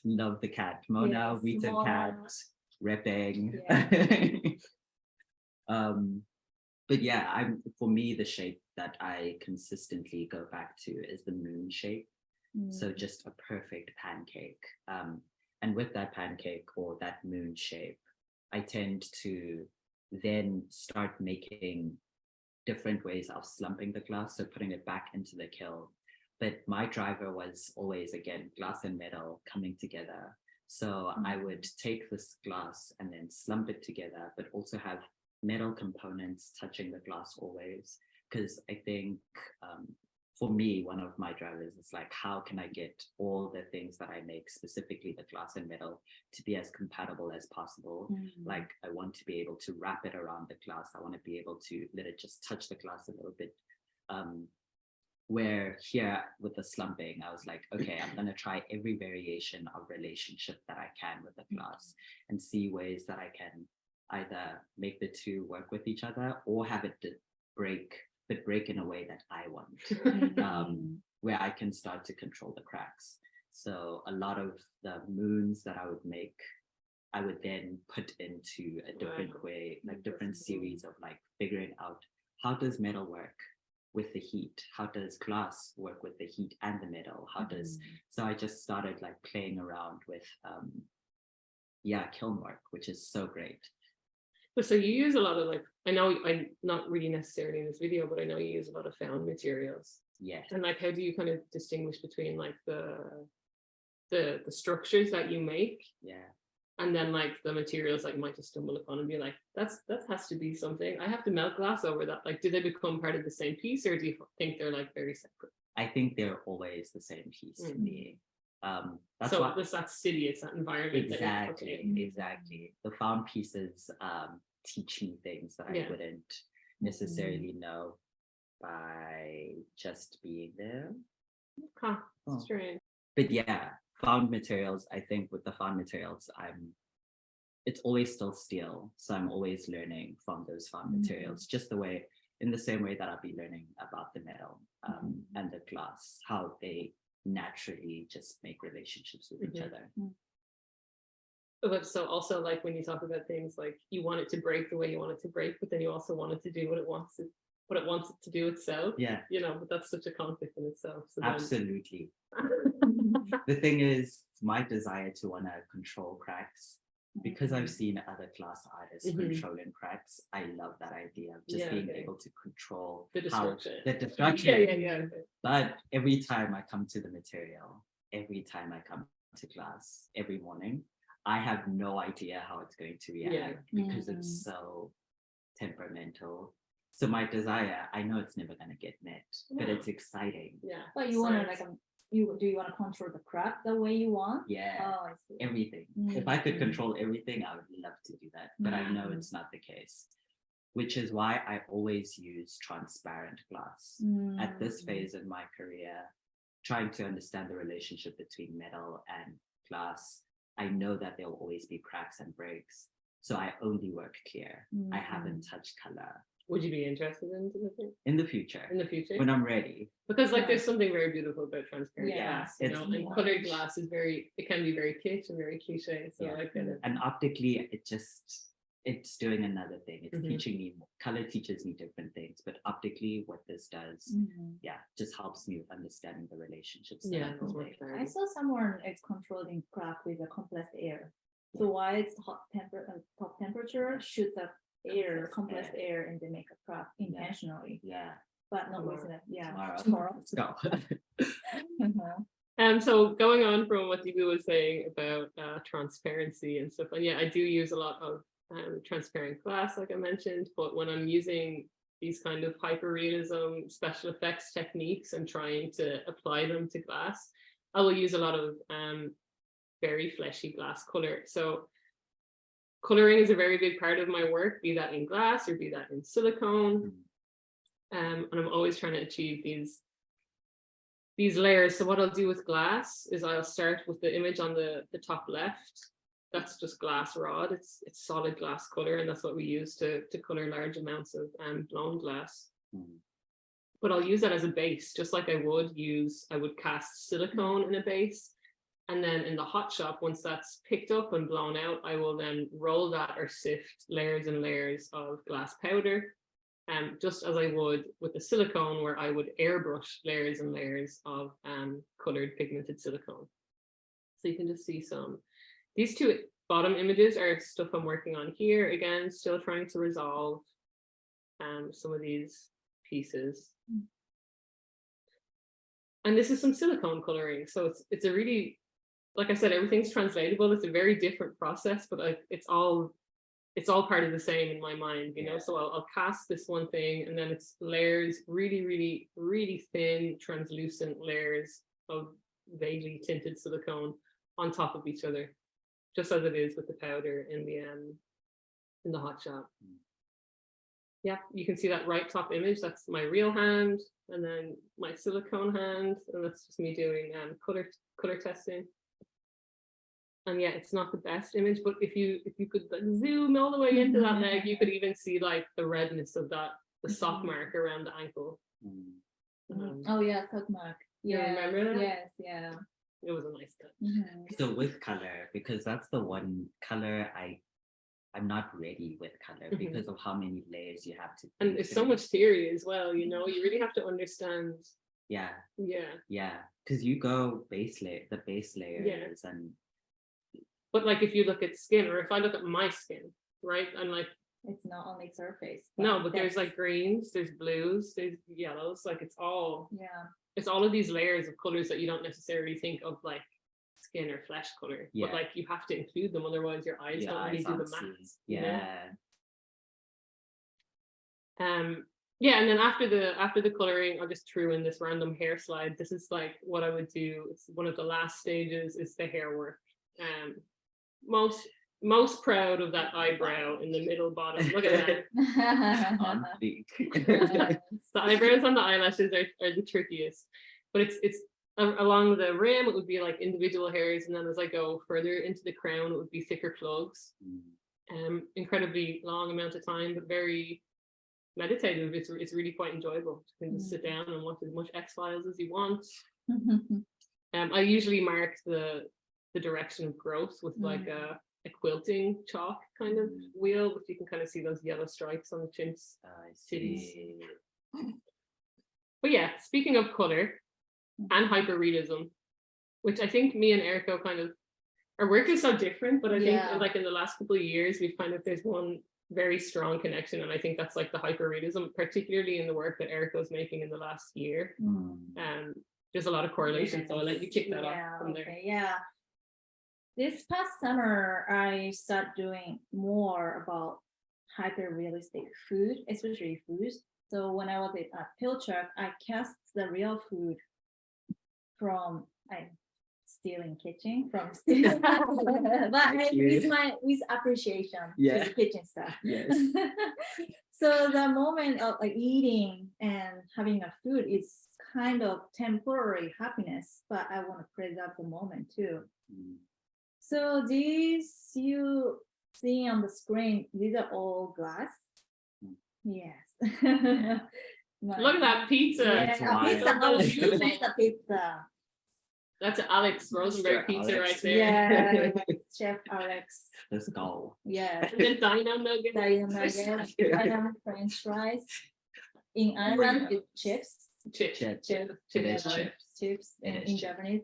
Love the cat. Mona, Yes, Wheaton Mona. cat, repping. Yeah. But yeah, for me, the shape that I consistently go back to is the moon shape. So just a perfect pancake. And with that pancake or that moon shape, I tend to then start making different ways of slumping the glass, so putting it back into the kiln. But my driver was always, again, glass and metal coming together. So I would take this glass and then slump it together, but also have metal components touching the glass always. Because I think for me, one of my drivers is like, how can I get all the things that I make, specifically the glass and metal, to be as compatible as possible? Like, I want to be able to wrap it around the glass. I want to be able to let it just touch the glass a little bit. Where here with the slumping, I was like, okay, I'm going to try every variation of relationship that I can with the glass and see ways that I can either make the two work with each other or have it break, but break in a way that I want, where I can start to control the cracks. So a lot of the moons that I would make, I would then put into a different way, like different series of like figuring out how does metal work with the heat? How does glass work with the heat and the metal? How does, so I just started like playing around with, kiln work, which is so great. But so you use a lot of like, I know I'm not really necessarily in this video, but I know you use a lot of found materials. Yes. And like, how do you kind of distinguish between like the structures that you make? Yeah. And then like the materials that you might just stumble upon and be like, that has to be something. I have to melt glass over that. Like, do they become part of the same piece, or do you think they're like very separate? I think they're always the same piece to me. That's so what it's that city, it's that environment. exactly. The found pieces teach me things that I wouldn't necessarily know by just being there. Huh. Strange. But yeah, found materials, I think with the found materials, it's always still steel. So I'm always learning from those found materials, just in the same way that I'll be learning about the metal and the glass, how they naturally just make relationships with each other. But so also like when you talk about things like you want it to break the way you want it to break, but then you also want it to do what it wants it to do itself. Yeah. You know, but that's such a conflict in itself. So absolutely. The thing is, my desire to want to control cracks, because I've seen other glass artists controlling cracks, I love that idea of just being able to control the destruction. the destruction. Yeah. But every time I come to the material, every time I come to class, every morning, I have no idea how it's going to react because it's so temperamental. So my desire, I know it's never going to get met, but it's exciting. Yeah. But you want to like, do you want to control the crack the way you want? Yeah. Oh, I see. Everything. If I could control everything, I would love to do that, but I know it's not the case, which is why I always use transparent glass. At this phase in my career, trying to understand the relationship between metal and glass, I know that there will always be cracks and breaks. So I only work clear. I haven't touched color Would you be interested in doing In the future, in the future? when I'm ready. Because like Yeah. there's something very beautiful about transparent Yeah, glass, you it's know, and nice. colored glass is it can be very kitsch and very cliche. So Yeah. I kind of And optically, it's doing another thing. It's Mhm. teaching me, color teaches me different things, but optically what this does, Mhm. yeah, just helps me with understanding the relationships. that yeah, I'm it's more building. I clarity. saw someone is controlling craft with a compressed air. So why it's top temperature, shoot the air, compressed air, and they make a craft intentionally, Yeah, but not Tomorrow. with it. Yeah, tomorrow. tomorrow. Let's go. Mhm. So going on from what Ndivhuho was saying about transparency and stuff, and yeah, I do use a lot of transparent glass, like I mentioned, but when I'm using these kind of hyperrealism special effects techniques and trying to apply them to glass, I will use a lot of very fleshy glass color. So coloring is a very big part of my work, be that in glass or be that in silicone. And I'm always trying to achieve these layers. So what I'll do with glass is I'll start with the image on the top left. That's just glass rod. It's solid glass color, and that's what we use to color large amounts of blown glass. But I'll use that as a base, just like I would cast silicone in a base. And then in the hot shop, once that's picked up and blown out, I will then roll that or sift layers and layers of glass powder. Just as I would with the silicone, where I would airbrush layers and layers of colored pigmented silicone. So you can just see these two bottom images are stuff I'm working on here. Again, still trying to resolve some of these pieces. And this is some silicone coloring. So it's a really, like I said, everything's translatable. It's a very different process, but it's all part of the same in my mind, you know. So I'll cast this one thing, and then it's layers, really, really, really thin, translucent layers of vaguely tinted silicone on top of each other, just as it is with the powder in the hot shop. Yeah, you can see that right top image. That's my real hand, and then my silicone hand, and that's just me doing color testing. And yeah, it's not the best image, but if you could like zoom all the way into that leg, you could even see like the redness of the sock mark around the ankle. Oh yeah, sock mark. You remember that? Yes, yeah. It was a nice cut. Mhm. So with color, because that's the one color I'm not ready with color because of how many layers you have to. And there's so much theory as well, you know. You really have to understand. Yeah, Yeah. because you go the base layers and. But like if you look at skin, or if I look at my skin, right, and like It's not only surface. no, but there's depth. like greens, there's blues, there's yellows, like it's all of these layers of colors that you don't necessarily think of like skin or flesh color. But like you have to include them, otherwise your eyes don't really do the math. Yeah, and then after the coloring, I just threw in this random hair slide. This is like what I would do. It's one of the last stages is the hair work. Most proud of that eyebrow in the middle bottom. Look at that. On fleek. The eyebrows and the eyelashes are the trickiest, but it's along the rim it would be like individual hairs, and then as I go further into the crown it would be thicker plugs. Incredibly long amount of time, but very meditative. It's really quite enjoyable. You can just sit down and watch as much X-Files as you want. I usually mark the direction of growth with like a quilting chalk kind of wheel, but you can kind of see those yellow stripes on the chintz titties. But yeah, speaking of color and hyperrealism, which I think me and Eriko kind of, our work is so different, but I think like in the last couple of years we've there's one very strong connection, and I think that's like the hyperrealism, particularly in the work that Eriko's making in the last year. There's a lot of correlation, so I'll let you kick that off from there. Yeah. This past summer, I started doing more about hyper-realistic food, especially foods. So when I was at Pilchuck, I cast the real food from stealing kitchen from stealing, but with appreciation to the kitchen stuff. Yes. So the moment of like eating and having a food is kind of temporary happiness, but I want to preserve the moment too. So these you see on the screen, these are all glass. Yes, Look at that pizza. Yeah, That's a wild. pizza. Oh, you Beautiful. made the pizza. That's Alex Rosenberg Mr. pizza Alex. right there. Yeah, Chef Alex. Let's go. Yeah. And then dino nuggets. Diana, Diana French fries. In Ireland, it's chips. Chips. Chips. Chips. It is Yeah, chips. Chips. It And is in chips. Japanese,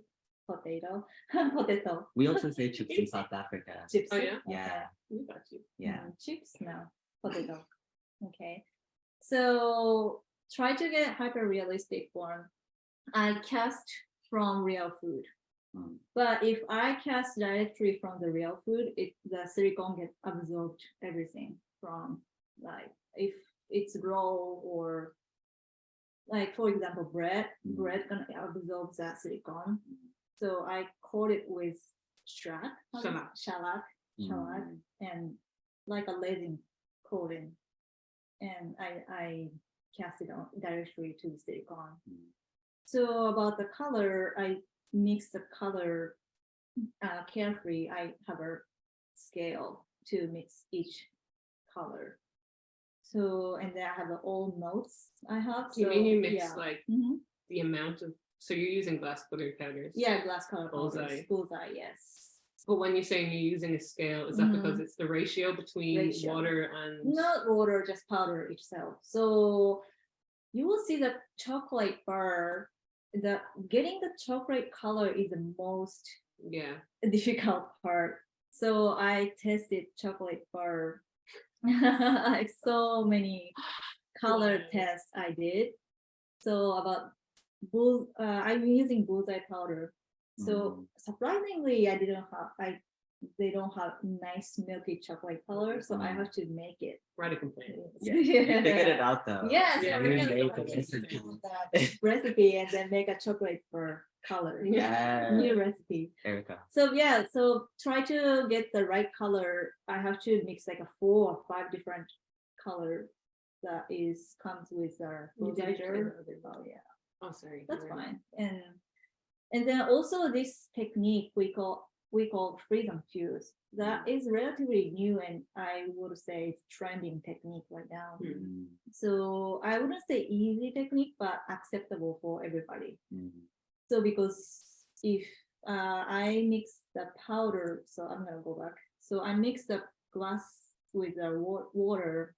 potato. Potato. We also say chips in South Africa. Chips. Oh, yeah? Yeah, We got you. yeah. Chips no. Potato. Okay. So try to get hyper realistic form. I cast from real food. Mm. But if I cast directly from the real food, the silicone gets absorbed everything from, like, if it's raw or, like, for example, bread gonna absorb that silicone. So I coat it with shallot, Shallot. Mm. and like a resin coating, and I cast it on directly to the silicone. Mm. So about the color, I mix the color carefully. I have a scale to mix each color. So, and then I have all notes I have. You so, mean you mix yeah. like Mhm. the amount of, so you're using glass colored powders? Yeah, glass color Bullseye. powders. Bullseye, yes. But when you're saying you're using a scale, is that because it's the ratio between Ratio. water and? Not water, just powder itself. So you will see the chocolate bar. Getting the chocolate color is the most Yeah. difficult part. So I tested chocolate bar. Like so many color Wow. tests I did. So about I'm using bullseye powder. So surprisingly, they don't have nice milky chocolate color, so I have to make it. Write a complaint. Yeah. You figured it out though. Yes, Yeah, I you really made wanted the to recipe. do that recipe and then make a chocolate for color. Yeah. New recipe. Erika. So yeah, so try to get the right color. I have to mix like 4 or 5 different color that comes with our You did it dosager. clear. Oh yeah, Oh, sorry. that's You're right. fine. And then also this technique we call freeze and fuse. That is relatively new, and I would say it's trending technique right now. Mm. So I wouldn't say easy technique, but acceptable for everybody. Mm. So because if I mix the powder, so I'm gonna go back. So I mix the glass with the water,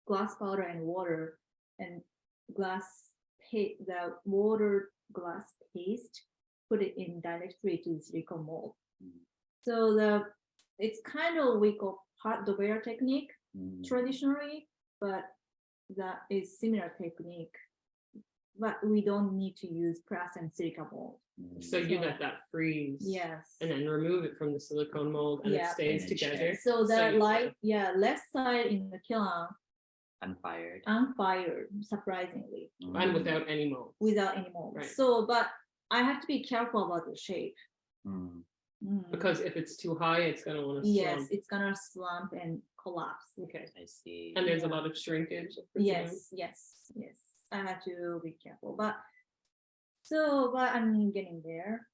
glass powder and water, and the water glass paste, put it in directly to the silicone mold. Mm. So it's kind of we call hot dober technique Mm. traditionally, but that is similar technique. But we don't need to use glass and silicone mold. Mm. So you So- let that freeze. Yes. And then remove it from the silicone mold and it Yeah. stays And then together. So the you- left side in the kiln Unfired. unfired, surprisingly, And without any mold. without any mold. Right. So, but I have to be careful about the shape. Mm. Because if it's too high, it's gonna want to Yes, slump. it's gonna slump and collapse. Okay. I see. And there's a Yeah. lot of shrinkage. I presume. Yes. I have to be careful, but I'm getting there.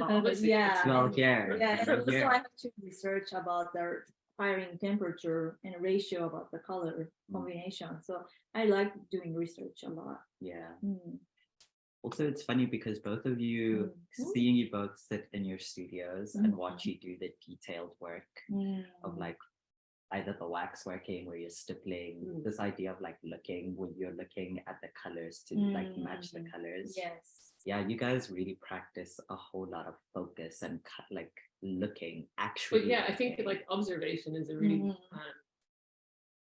Obviously, Yeah. Well, here. Yeah, and Well, also here. I have to research about the firing temperature and ratio about the color combination. So I like doing research a lot. Yeah. Mm. Also, it's funny because both of you, seeing you both sit in your studios and watch you do the detailed work of like either the wax working where you're stippling, this idea of like looking when you're looking at the colors to like match the colors. Yes. Yeah, you guys really practice a whole lot of focus and like looking actually. But yeah, I think looking. like observation is a really Mhm.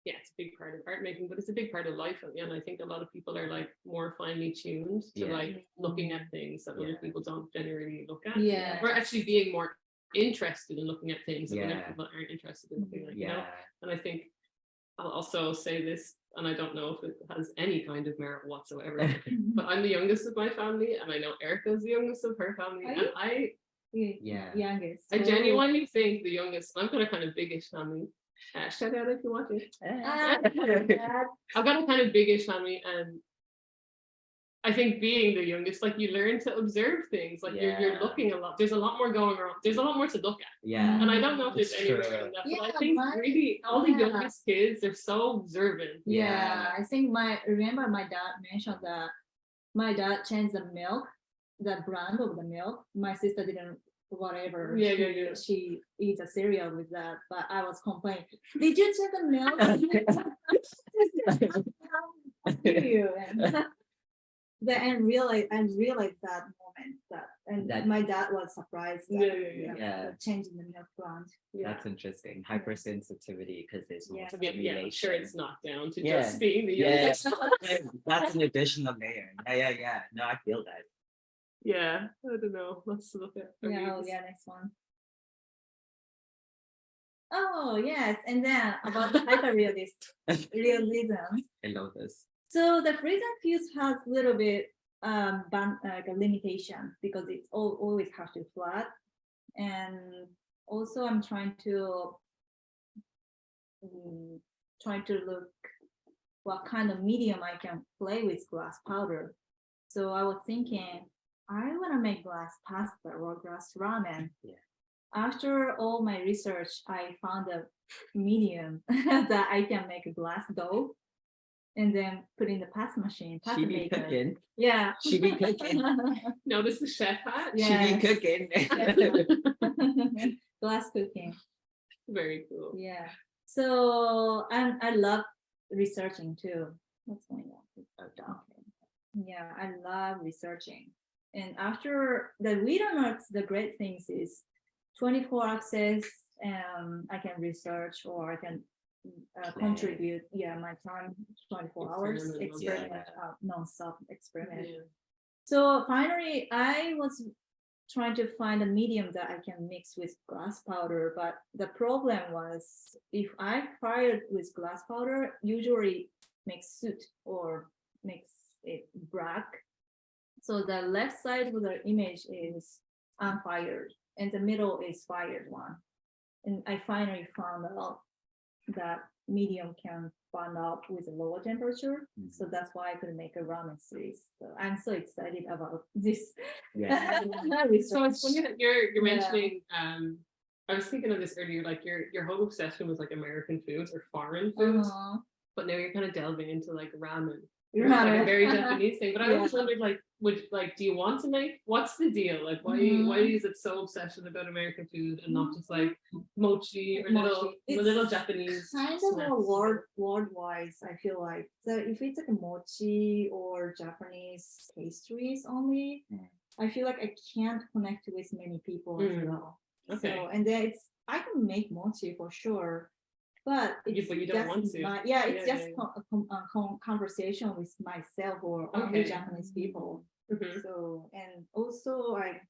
yeah, it's a big part of art making, but it's a big part of life. And I think a lot of people are like more finely tuned to Yeah. like looking at things that other Yeah. people don't generally look at. Yeah. Or actually being more interested in looking at things that other Yeah. people aren't interested in looking at, you know? Yeah. And I think I'll also say this, and I don't know if it has any kind of merit whatsoever, but I'm the youngest of my family, and I know Erica's the youngest of her family, Are and you? Yeah. Youngest. I genuinely think the youngest, I've got a kind of biggish family. Shout out if you want it. Ah, I've got a kind of biggish family, and I think being the youngest, like you learn to observe things, like you're Yeah. looking a lot. There's a lot more going on. There's a lot more to look at. Yeah. And I don't know if there's It's anywhere true. in that, but Yeah, I think really all the youngest kids are so observant. Yeah, I think remember my dad mentioned that my dad changed the milk, the brand of the milk. My sister didn't, whatever. Yeah, she, yeah, yeah. She eats a cereal with that, but I was complaining. Did you check the milk? How dare you? And realize that moment that my dad was surprised that, Yeah. changing the milk brand. That's interesting. Hypersensitivity because there's more Yeah, I'm sure it's not down to Yeah. just being the Yeah, youngest. that's an additional layer. Yeah. No, I feel that. Yeah, I don't know. Let's look at. Next one. Oh yes, and then about the realism. I love this. So the frozen fuse has a little bit like a limitation because it's always have to flat, and also I'm trying to look what kind of medium I can play with glass powder. So I was thinking I want to make glass pasta or glass ramen. Yeah. After all my research, I found a medium that I can make a glass dough and then put in the pasta machine. Pasta She be maker. cooking. Yeah. She be cooking. Notice the chef hat. Yeah. She be cooking. Glass cooking. Very cool. Yeah. So I love researching too. What's going on? Okay. Yeah, I love researching. And after the WheatonArts, the great things is 24 access. I can research or I can contribute. Yeah, my time 24 hours experiment, non-stop experiment. Yeah. So finally, I was trying to find a medium that I can mix with glass powder, but the problem was if I fired with glass powder, usually makes soot or makes it black. So the left side of the image is unfired and the middle is fired one. And I finally found out that medium can burn up with a lower temperature. Mhm. So that's why I could make a ramen series. So I'm so excited about this. Yeah. So it's funny that you're mentioning. I was thinking of this earlier. Like your whole obsession was like American foods or foreign foods, but now you're kind of delving into like ramen. It's like a very Japanese thing. But I always wondered, like, do you want to make? What's the deal? Like, why is it so obsession about American food and not just like mochi or little Japanese? Kind of snacks? a world-wise, I feel like. So if it's like a mochi or Japanese pastries only, I feel like I can't connect with many people as well. Okay. So, and then I can make mochi for sure. But it's but you don't want to. It's just a conversation with myself or only Japanese people. Mhm. So, and also I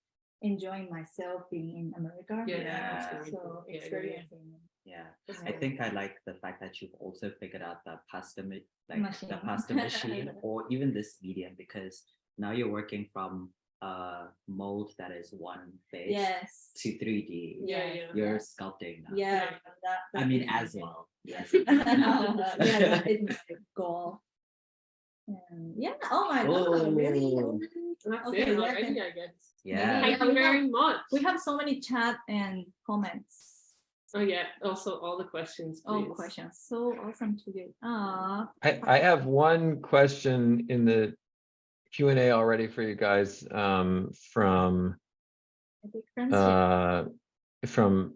enjoying myself being in America. Yeah. So Yeah, experiencing. Yeah. That's I cool. think I like the fact that you've also figured out the pasta Machine. the pasta machine or even this medium, because now you're working from a mold that is one phase Yes. to 3D. Yeah. You're sculpting now. Yeah. I mean, as well. Yes. That is my goal. Oh my God, really? That's Okay, it already, I guess. Yeah. Thank you very much. We have so many chat and comments. Oh yeah. Also, all the questions. Please. Oh, questions. So awesome to do. I have one question in the Q&A already for you guys from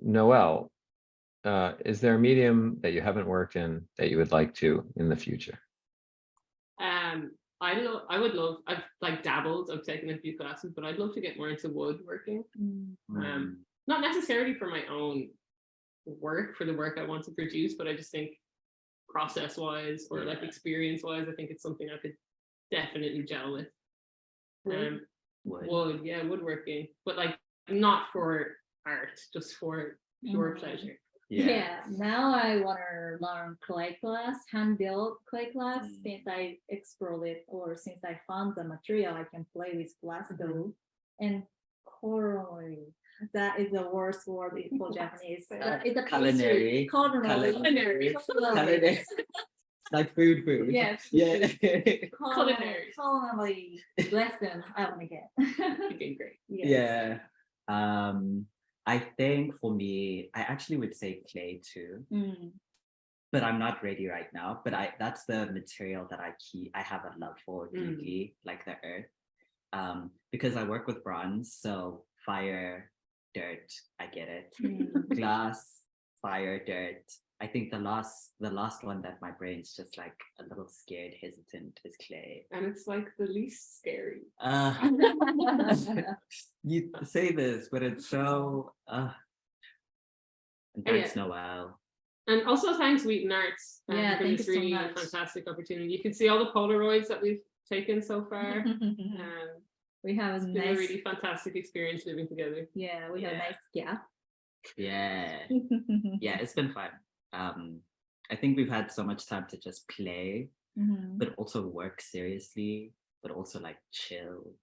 Noel. Is there a medium that you haven't worked in that you would like to in the future? I would love. I've like dabbled. I've taken a few classes, but I'd love to get more into woodworking. Not necessarily for my own work, for the work I want to produce, but I just think process-wise or like experience-wise, I think it's something I could definitely gel with. Woodworking, but like not for art, just for pure pleasure. Yeah. Now I want to learn clay class, hand-built clay class, since I explored it or since I found the material I can play with glass dough and culinary. That is the worst word for Japanese. It's a Culinary. culinary. Like food. Yes. Yeah. Culinary. Culinary lesson I want to get. Okay, great. Yes. Yeah. I think for me, I actually would say clay too, Mm. but I'm not ready right now. But that's the material that I have a love for deeply, like the earth. Because I work with bronze, so fire, dirt, I get it. Glass, fire, dirt. I think the last one that my brain's just like a little scared, hesitant is clay. And it's like the least scary. You say this, but it's so and thanks, Noel. And also thanks WheatonArts Yeah, for thank this you so really much. fantastic opportunity. You can see all the Polaroids that we've taken so far. We have a It's been a nice, really fantastic experience living together. yeah, we have a Yeah. nice gap. Yeah. Yeah, it's been fun. I think we've had so much time to just play, but also work seriously, but also like chill.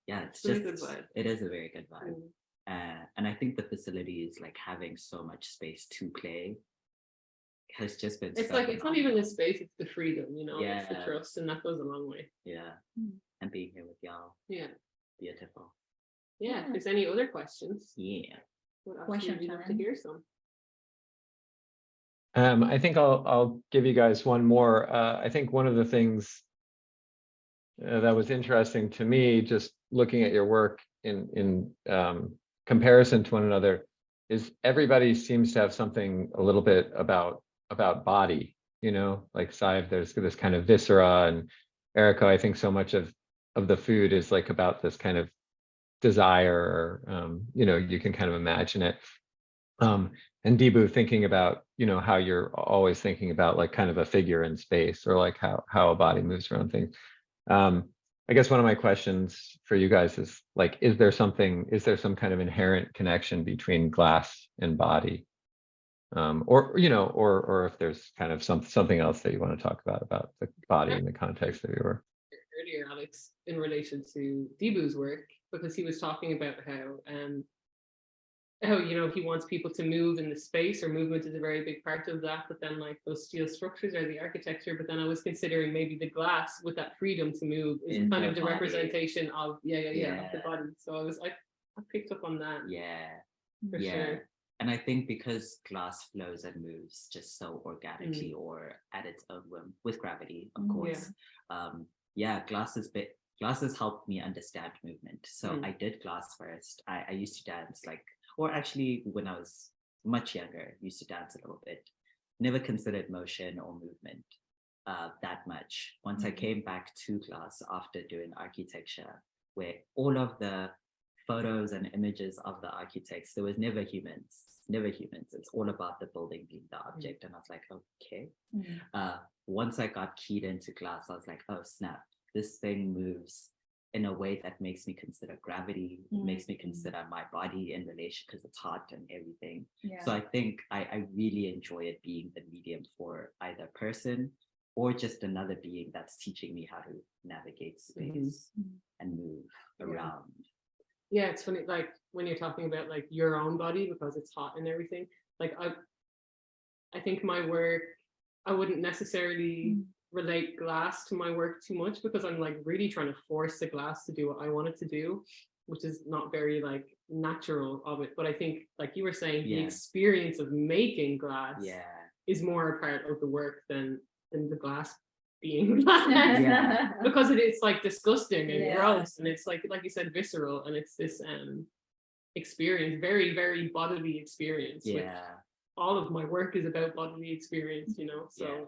Yeah, it's Really just good vibe. it is a very good vibe. And I think the facility is like having so much space to play has just been It's so like it's not even phenomenal. the space, it's the freedom, you know, it's the Yeah. trust, and that goes a long way. Yeah. And being here with y'all, Yeah. beautiful. Yeah. If Yeah. there's any other questions, Yeah. what else Question would you love to time. hear some? I think I'll give you guys one more. I think one of the things that was interesting to me, just looking at your work in comparison to one another, is everybody seems to have something a little bit about body. You know, like Sadhbh, there's this kind of viscera, and Eriko, I think so much of the food is like about this kind of desire. You know, you can kind of imagine it. And Ndivhuho, thinking about, you know, how you're always thinking about like kind of a figure in space, or like how a body moves around things. I guess one of my questions for you guys is like, is there some kind of inherent connection between glass and body? Or, you know, or if there's kind of something else that you want to talk about the body in the context of your work. Earlier, Alex, in relation to Ndivhuo's work, because he was talking about how you know he wants people to move in the space, or movement is a very big part of that, but then like those steel structures are the architecture. But then I was considering maybe the glass with that freedom to move is In kind the of the body. representation of of the Yeah. body. So I picked up on that. Yeah. For Yeah. sure. And I think because glass flows and moves just so organically, or at its own whim with gravity, of course. Yeah, glasses helped me understand movement. So I did glass first. I used to dance or actually when I was much younger, used to dance a little bit. Never considered motion or movement that much. Once I came back to glass after doing architecture, where all of the photos and images of the architects, there was never humans. It's all about the building being the object. And I was like, okay. Once I got keyed into glass, I was like, oh snap, this thing moves in a way that makes me consider gravity, makes me consider my body in relation, because it's hot and everything. So I think I really enjoy it being the medium for either person or just another being that's teaching me how to navigate space and move around. Yeah, it's funny, like when you're talking about like your own body, because it's hot and everything. Like I think my work, I wouldn't necessarily relate glass to my work too much, because I'm like really trying to force the glass to do what I want it to do, which is not very like natural of it. But I think, like you were saying, the experience of making glass is more a part of the work than the glass being glass. Because it's like disgusting and gross, and it's like you said, visceral, and it's this experience, very, very bodily experience. Which all of my work is about bodily experience, you know. So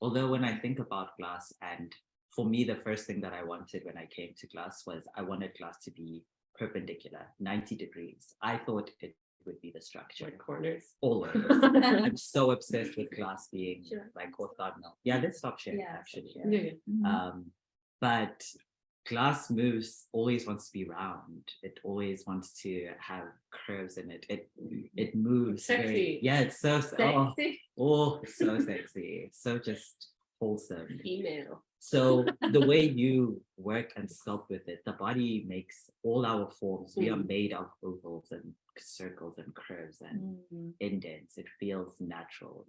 although when I think about glass, and for me, the first thing that I wanted when I came to glass was I wanted glass to be perpendicular, 90 degrees. I thought it would be the structure. like corners. Always. I'm so obsessed with glass being like orthogonal. Yeah, let's stop sharing actually. But glass always wants to be round. It always wants to have curves in it. It moves. Sexy. It's so Sexy. it's so sexy. So just wholesome. Female. So the way you work and sculpt with it, the body makes all our forms. We are made of ovals and circles and curves and indents. It feels natural.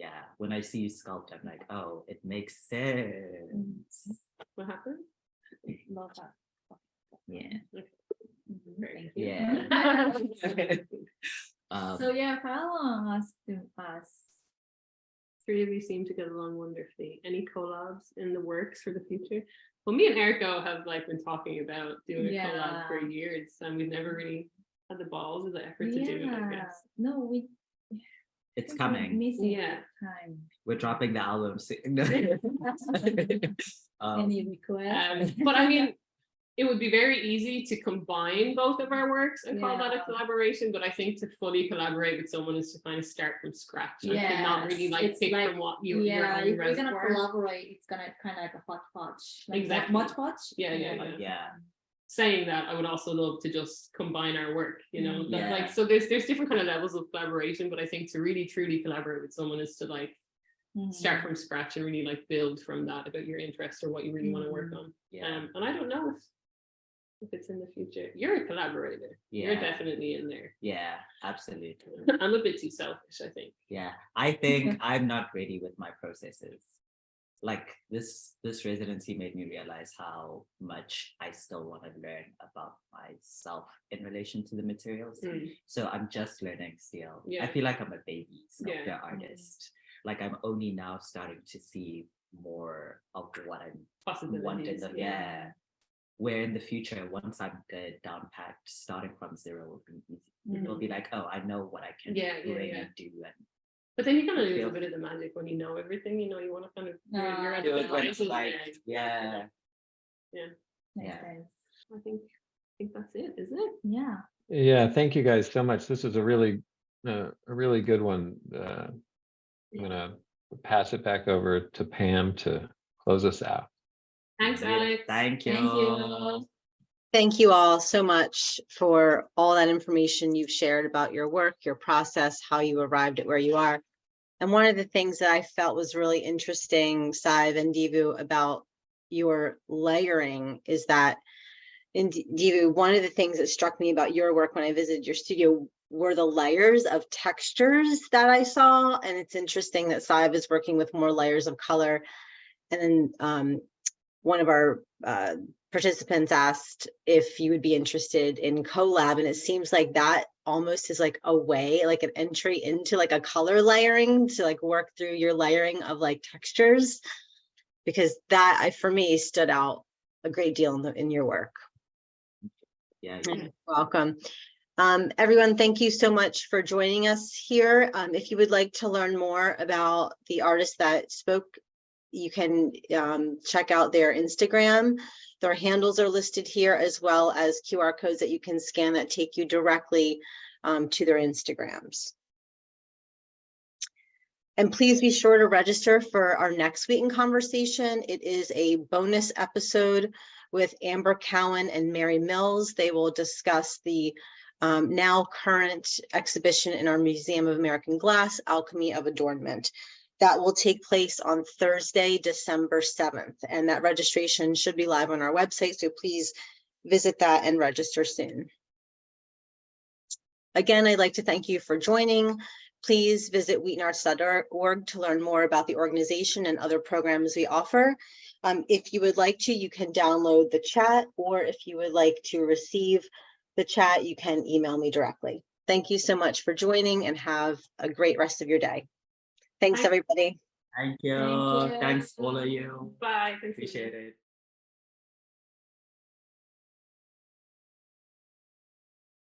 yeah, when I see you sculpt, I'm like, oh, it makes sense. What happened? Love that. Yeah. Thank you. Yeah. So yeah, follow us to us. Three of you seem to get along wonderfully. Any collabs in the works for the future? Well, me and Eriko have like been talking about doing a collab for Yeah. years, and we've never really had the balls or the effort to do it, I guess. No, we It's we're coming. missing Yeah. time. We're dropping the album soon. Any requests? But I mean, it would be very easy to combine both of our works and call that a Yeah. collaboration, but I think to fully collaborate with someone is to kind of start from scratch and to not really Yes, like it's pick like- from what your Yeah, own if we're gonna reservoir. collaborate, it's gonna kind of like a hodgepodge. Like Exactly. Hodgepodge? Yeah, yeah, like- Yeah. Saying that, I would also love to just combine our work, you know, that, Yeah. like, so there's different kind of levels of collaboration, but I think to really truly collaborate with someone is to like start from scratch and really like build from that about your interest or what you really want to work on. Yeah. And I don't know if it's in the future. You're a collaborator. You're Yeah. definitely in there. Yeah, absolutely. I'm a bit too selfish, I think. Yeah. I think I'm not ready with my processes. Like this residency made me realize how much I still want to learn about myself in relation to the materials. So I'm just learning still. Yeah. I feel like I'm a baby sculptor Yeah. artist. Like I'm only now starting to see more of what I'm wanting. Possibilities. Yeah. Where in the future, once I'm good, down packed, starting from zero will be easy. It'll be like, oh, I know what I can Yeah, yeah, bring yeah. and do. And But then you kind of lose a Feel- bit of the magic when you know everything, you know, you want to kind of, No, you're at do the it when it's devices, like, yeah. Makes Yeah. sense. I think that's it, isn't it? Yeah. Yeah, thank you guys so much. This was a really good one. I'm gonna pass it back over to Pam to close us out. Thanks, Yeah, Alex. Thank you. Thank you. Thank you all so much for all that information you've shared about your work, your process, how you arrived at where you are. And one of the things that I felt was really interesting, Sadhbh and Ndivhuho, about your layering is that in Ndivhuho, one of the things that struck me about your work when I visited your studio were the layers of textures that I saw. And it's interesting that Sadhbh is working with more layers of color. And then one of our participants asked if you would be interested in collab, and it seems like that almost is like a way, like an entry into like a color layering to like work through your layering of like textures, because that for me stood out a great deal in your work. Yeah. Welcome. Everyone, thank you so much for joining us here. If you would like to learn more about the artist that spoke, you can check out their Instagram. Their handles are listed here, as well as QR codes that you can scan that take you directly to their Instagrams. And please be sure to register for our next Wheaton conversation. It is a bonus episode with Amber Cowan and Mary Mills. They will discuss the now current exhibition in our Museum of American Glass, Alchemy of Adornment. That will take place on Thursday, December 7th, and that registration should be live on our website, so please visit that and register soon. Again, I'd like to thank you for joining. Please visit WheatonArts.org to learn more about the organization and other programs we offer. If you would like to, you can download the chat, or if you would like to receive the chat, you can email me directly. Thank you so much for joining, and have a great rest of your day. Thanks, everybody. Thank you. Thank you. Thanks all of you. Bye. Appreciate it.